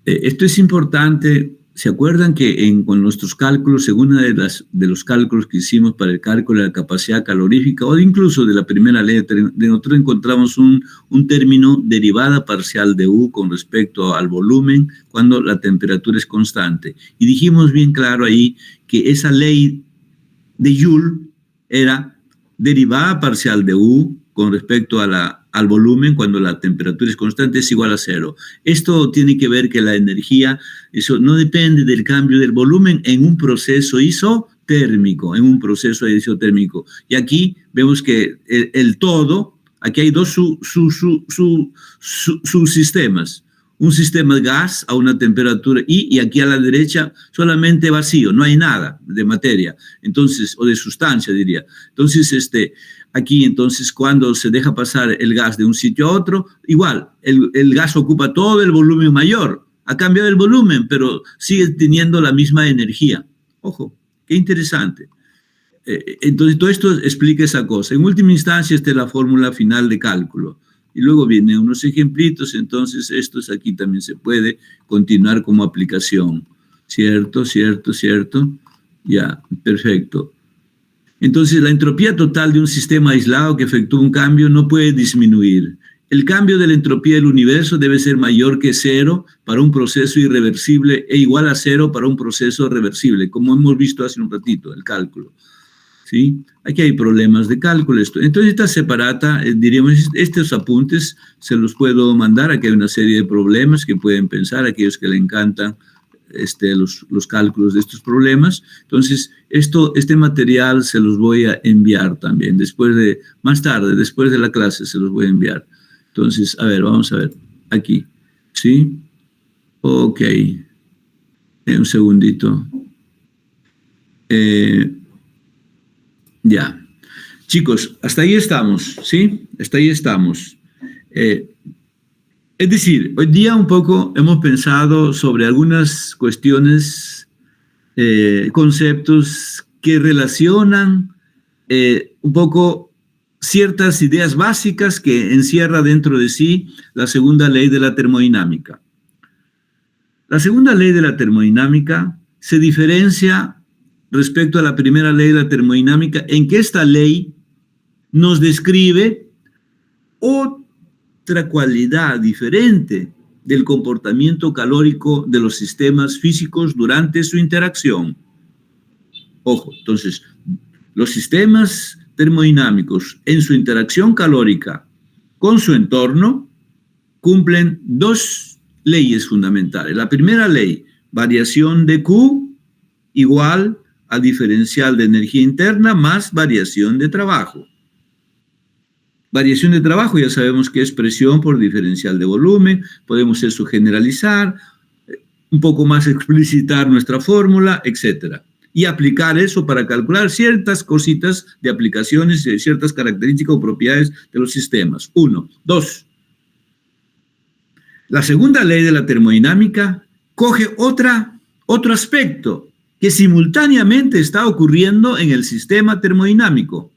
Esto es importante. ¿Se acuerdan que con nuestros cálculos, según una de los cálculos que hicimos para el cálculo de la capacidad calorífica, o incluso de la primera ley, nosotros encontramos un término derivada parcial de U con respecto al volumen cuando la temperatura es constante? Y dijimos bien claro ahí que esa ley de Joule era derivada parcial de U con respecto a al volumen cuando la temperatura es constante es igual a cero. Esto tiene que ver que la energía, eso no depende del cambio del volumen en un proceso isotérmico, Y aquí vemos que el todo, aquí hay dos subsistemas. Un sistema de gas a una temperatura I, y aquí a la derecha solamente vacío, no hay nada de materia, entonces, o de sustancia diría. Entonces, aquí entonces cuando se deja pasar el gas de un sitio a otro, igual, el gas ocupa todo el volumen mayor, ha cambiado el volumen, pero sigue teniendo la misma energía. Ojo, qué interesante. Entonces, todo esto explica esa cosa. En última instancia, esta es la fórmula final de cálculo. Y luego vienen unos ejemplitos, entonces estos aquí también se puede continuar como aplicación. ¿Cierto? Ya, perfecto. Entonces, la entropía total de un sistema aislado que efectúa un cambio no puede disminuir. El cambio de la entropía del universo debe ser mayor que cero para un proceso irreversible e igual a cero para un proceso reversible, como hemos visto hace un ratito, el cálculo. ¿Sí? Aquí hay problemas de cálculo. Entonces, esta separata, diríamos, estos apuntes se los puedo mandar. Aquí hay una serie de problemas que pueden pensar aquellos que le encantan los cálculos de estos problemas. Entonces, este material se los voy a enviar también, más tarde, después de la clase se los voy a enviar. Entonces, a ver, vamos a ver, aquí, ¿sí? Ok, un segundito. Ya. Chicos, hasta ahí estamos, ¿sí? Hasta ahí estamos. Es decir, hoy día un poco hemos pensado sobre algunas cuestiones, conceptos que relacionan un poco ciertas ideas básicas que encierra dentro de sí la segunda ley de la termodinámica. La segunda ley de la termodinámica se diferencia respecto a la primera ley de la termodinámica en que esta ley nos describe otra cualidad diferente del comportamiento calórico de los sistemas físicos durante su interacción. Ojo, entonces, los sistemas termodinámicos en su interacción calórica con su entorno cumplen dos leyes fundamentales. La primera ley, variación de Q igual al diferencial de energía interna más variación de trabajo. Variación de trabajo ya sabemos que es presión por diferencial de volumen, podemos eso generalizar, un poco más explicitar nuestra fórmula, etc. Y aplicar eso para calcular ciertas cositas de aplicaciones, de ciertas características o propiedades de los sistemas. 1. 2. La segunda ley de la termodinámica coge otro aspecto que simultáneamente está ocurriendo en el sistema termodinámico,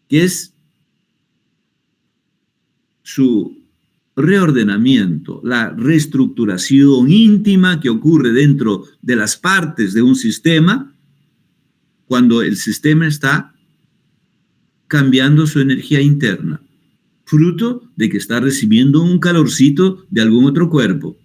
que es su reordenamiento, la reestructuración íntima que ocurre dentro de las partes de un sistema cuando el sistema está cambiando su energía interna, fruto de que está recibiendo un calorcito de algún otro cuerpo.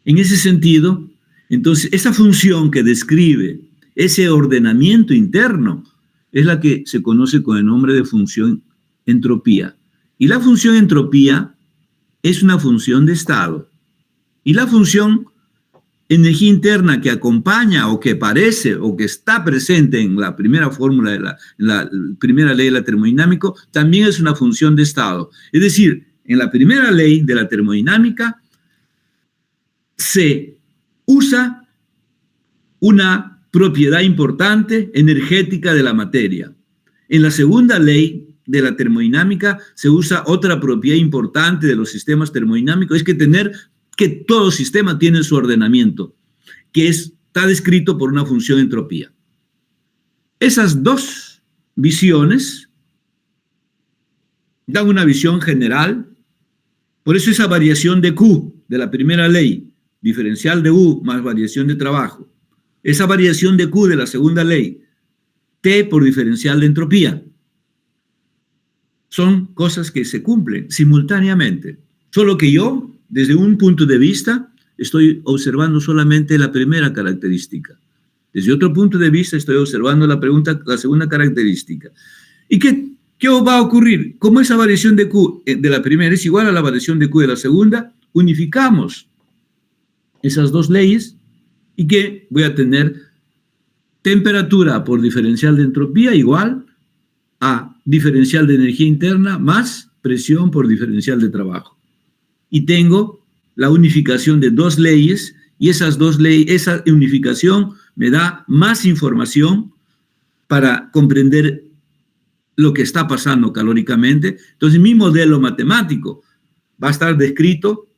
En ese sentido, entonces, esa función que describe ese ordenamiento interno es la que se conoce con el nombre de función entropía. Y la función entropía es una función de estado. Y la función energía interna que acompaña o que parece o que está presente en la primera fórmula de la primera ley de la termodinámica también es una función de estado. Es decir, en la primera ley de la termodinámica se usa una propiedad importante energética de la materia. En la segunda ley de la termodinámica se usa otra propiedad importante de los sistemas termodinámicos, es que todo sistema tiene su ordenamiento, que está descrito por una función entropía. Esas dos visiones dan una visión general, por eso esa variación de Q de la primera ley, diferencial de U más variación de trabajo, esa variación de Q de la segunda ley, T por diferencial de entropía, son cosas que se cumplen simultáneamente, solo que yo, desde un punto de vista, estoy observando solamente la primera característica. Desde otro punto de vista, estoy observando la segunda característica. ¿Y qué va a ocurrir? Como esa variación de Q de la primera es igual a la variación de Q de la segunda, unificamos esas dos leyes y que voy a tener temperatura por diferencial de entropía igual a diferencial de energía interna más presión por diferencial de trabajo. Y tengo la unificación de dos leyes y esas dos leyes, esa unificación me da más información para comprender lo que está pasando calóricamente. Entonces mi modelo matemático va a estar descrito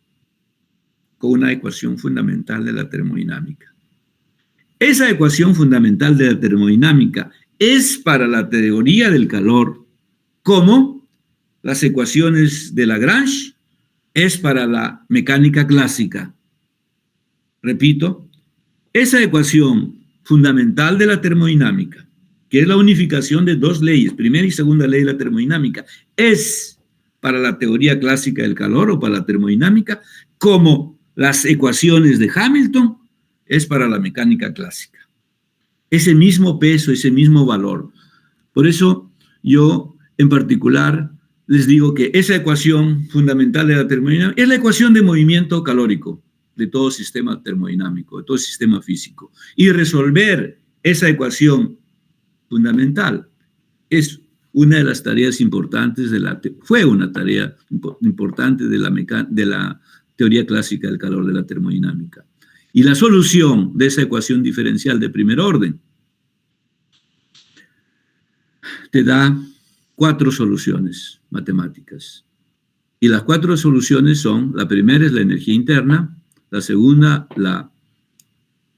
con una ecuación fundamental de la termodinámica. Esa ecuación fundamental de la termodinámica es para la teoría del calor, como las ecuaciones de Lagrange es para la mecánica clásica. Repito, esa ecuación fundamental de la termodinámica, que es la unificación de dos leyes, primera y segunda ley de la termodinámica, es para la teoría clásica del calor o para la termodinámica, como las ecuaciones de Hamilton es para la mecánica clásica. Ese mismo peso, ese mismo valor. Por eso yo, en particular, les digo que esa ecuación fundamental de la termodinámica es la ecuación de movimiento calórico de todo sistema termodinámico, de todo sistema físico. Y resolver esa ecuación fundamental es una de las tareas importantes fue una tarea importante de la teoría clásica del calor de la termodinámica. Y la solución de esa ecuación diferencial de primer orden te da 4 soluciones matemáticas. Y las 4 soluciones son, la primera es la energía interna, la segunda la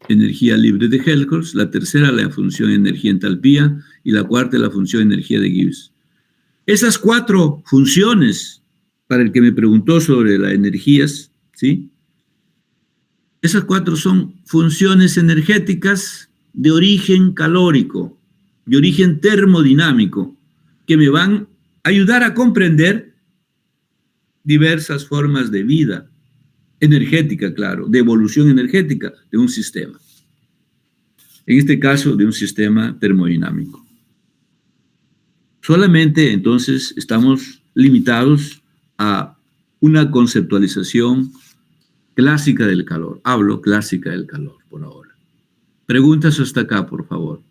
energía libre de Helmholtz, la tercera la función energía entalpía y la cuarta la función energía de Gibbs. Esas 4 funciones, para el que me preguntó sobre las energías, ¿sí? Esas 4 son funciones energéticas de origen calórico, de origen termodinámico, que me van a ayudar a comprender diversas formas de vida energética, claro, de evolución energética de un sistema. En este caso, de un sistema termodinámico. Solamente, entonces, estamos limitados a una conceptualización clásica del calor. Hablo clásica del calor, por ahora. Preguntas hasta acá, por favor.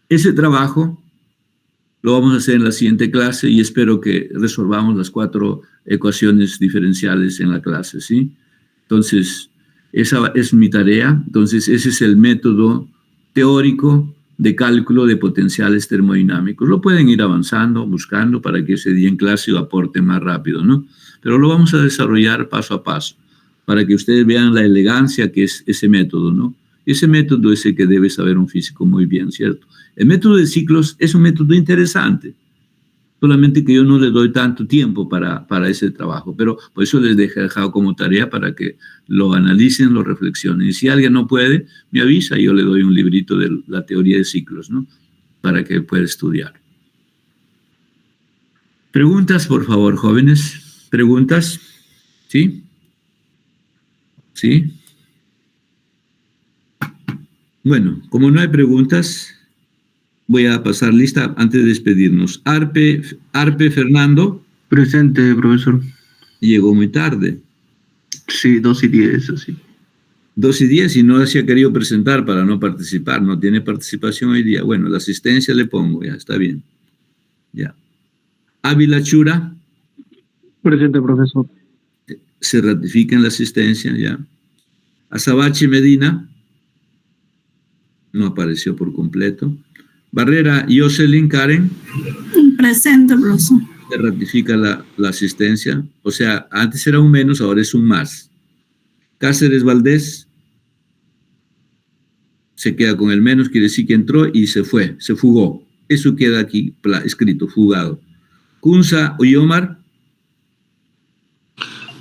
Ese trabajo lo vamos a hacer en la siguiente clase y espero que resolvamos las 4 ecuaciones diferenciales en la clase, ¿sí? Entonces, esa es mi tarea. Entonces, ese es el método teórico de cálculo de potenciales termodinámicos. Lo pueden ir avanzando, buscando para que ese día en clase lo aporte más rápido, ¿no? pero lo vamos a desarrollar paso a paso para que ustedes vean la elegancia que es ese método, ¿no? Ese método es el que debe saber un físico muy bien, ¿cierto? El método de ciclos es un método interesante, solamente que yo no le doy tanto tiempo para ese trabajo, pero por eso les he dejado como tarea para que lo analicen, lo reflexionen. Y si alguien no puede, me avisa y yo le doy un librito de la teoría de ciclos, ¿no? Para que pueda estudiar. Preguntas, por favor, jóvenes. ¿Preguntas? ¿Sí? ¿Sí? Bueno, como no hay preguntas, voy a pasar lista antes de despedirnos. Arpe Fernando. Presente, profesor. Llegó muy tarde. Sí, 2:10, así. 2:10 y no se ha querido presentar para no participar. No tiene participación hoy día. Bueno, la asistencia le pongo, ya, está bien. Ya. Ávila Chura. Presente, profesor. Se ratifica en la asistencia, ya. Azabache Medina. No apareció por completo. Barrera Jocelyn Karen. Presente, profesor. Se ratifica la asistencia. O sea, antes era un menos, ahora es un más. Cáceres Valdés. Se queda con el menos, quiere decir que entró y se fue, se fugó. Eso queda aquí escrito, fugado. Kunza Oyomar.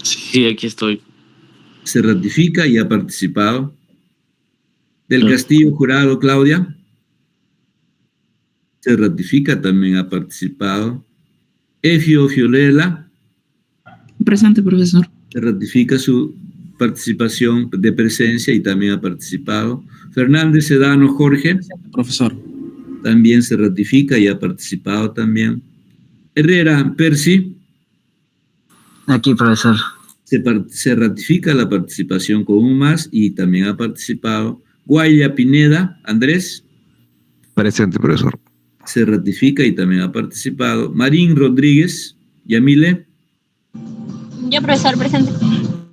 Sí, aquí estoy. Se ratifica y ha participado. Del Castillo Jurado, Claudia. Se ratifica, también ha participado. Efio Fiolela. Presente, profesor. Se ratifica su participación de presencia y también ha participado. Fernández Sedano Jorge. Profesor. También se ratifica y ha participado también. Herrera Percy. Aquí, profesor. Se ratifica la participación con un más y también ha participado. Guaya Pineda, Andrés. Presente, profesor. Se ratifica y también ha participado. Marín Rodríguez, Yamile. Yo, profesor, presente.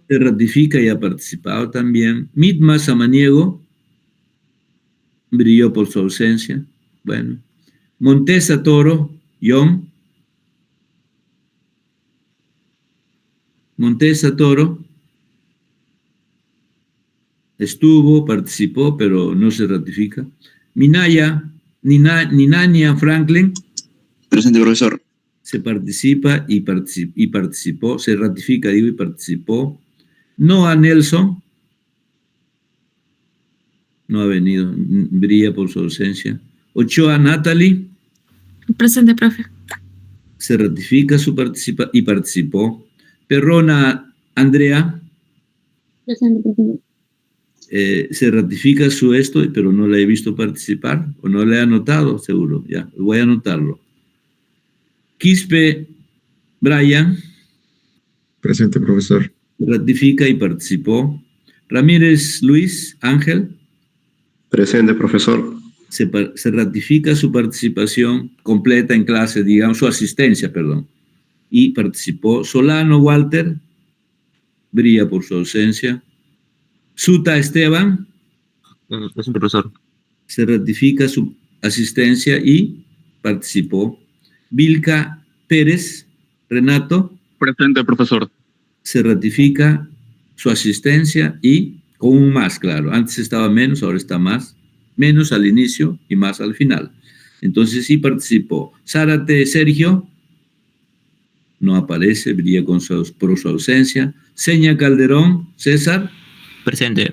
Se ratifica y ha participado también. Mitma Samaniego. Brilló por su ausencia. Bueno. Montesa Toro, John. Montesa Toro. Estuvo, participó, pero no se ratifica. Ninania Franklin. Presente, profesor. Se participa y participó, se ratifica, digo, y participó. Noah Nelson. No ha venido, brilla por su ausencia. Ochoa Natalie. Presente, profe. Se ratifica y participó. Perrona Andrea. Presente, profesor. Se ratifica su esto, pero no la he visto participar, o no la he anotado, seguro, ya, voy a anotarlo. Quispe Brian. Presente, profesor. Ratifica y participó. Ramírez Luis Ángel. Presente, profesor. Se ratifica su participación completa en clase, digamos, su asistencia, perdón, y participó. Solano Walter. Brilla por su ausencia. Suta Esteban. Presente, profesor. Se ratifica su asistencia y participó. Vilca Pérez Renato. Presente, profesor. Se ratifica su asistencia y con un más, claro. Antes estaba menos, ahora está más. Menos al inicio y más al final. Entonces sí participó. Zárate Sergio. No aparece, brilla por su ausencia. Seña Calderón César. Presente.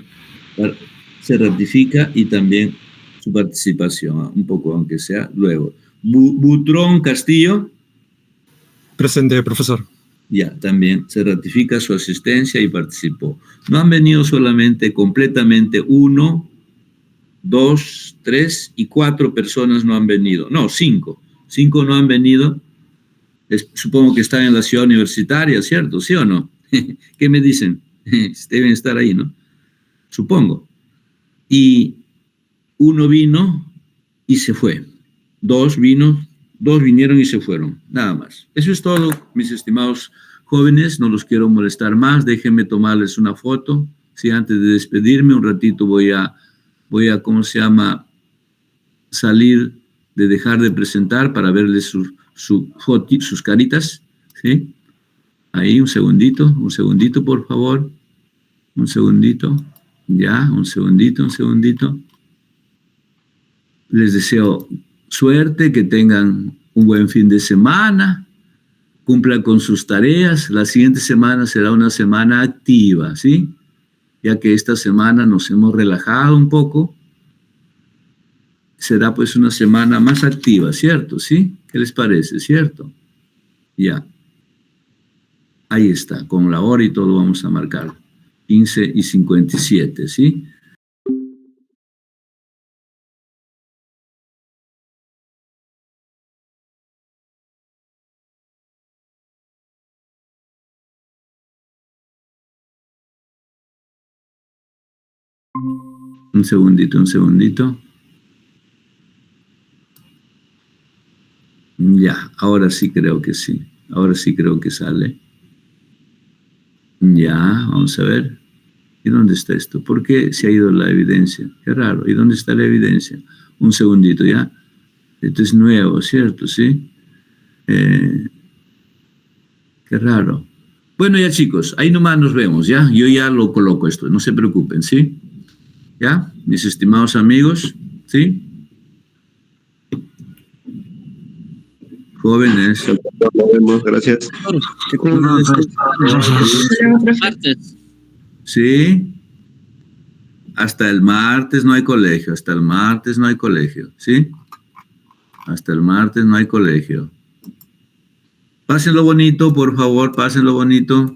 Se ratifica y también su participación, un poco aunque sea luego. Butrón Castillo. Presente, profesor. Ya, también se ratifica su asistencia y participó. No han venido solamente completamente 1, 2, 3 y 4 personas no han venido. No, 5. 5 no han venido. Supongo que están en la ciudad universitaria, ¿cierto? ¿Sí o no? ¿Qué me dicen? Deben estar ahí, ¿no? Supongo. Y 1 vino y se fue. 2 vinieron y se fueron. Nada más. Eso es todo, mis estimados jóvenes. No los quiero molestar más. Déjenme tomarles una foto. Sí, antes de despedirme, un ratito voy a ¿cómo se llama? Salir de dejar de presentar para verles sus caritas, ¿sí? Ahí, un segundito, por favor. Un segundito. Ya, un segundito. Les deseo suerte, que tengan un buen fin de semana, cumplan con sus tareas. La siguiente semana será una semana activa, ¿sí? Ya que esta semana nos hemos relajado un poco, será pues una semana más activa, ¿cierto? ¿Sí? ¿Qué les parece? ¿Cierto? Ya. Ahí está, con la hora y todo vamos a marcar. 15:57, ¿sí? Un segundito. Ya, ahora sí creo que sí. Ahora sí creo que sale. Ya, vamos a ver. ¿Y dónde está esto? ¿Por qué se ha ido la evidencia? Qué raro. ¿Y dónde está la evidencia? Un segundito, ¿ya? Esto es nuevo, ¿cierto? ¿Sí? Qué raro. Bueno, ya chicos, ahí nomás nos vemos, ¿ya? Yo ya lo coloco esto, no se preocupen, ¿sí? ¿Ya? Mis estimados amigos, ¿sí? Jóvenes. Nos vemos, gracias. Sí. Hasta el martes no hay colegio, ¿sí? Hasta el martes no hay colegio. Pásenlo bonito, por favor, pásenlo bonito.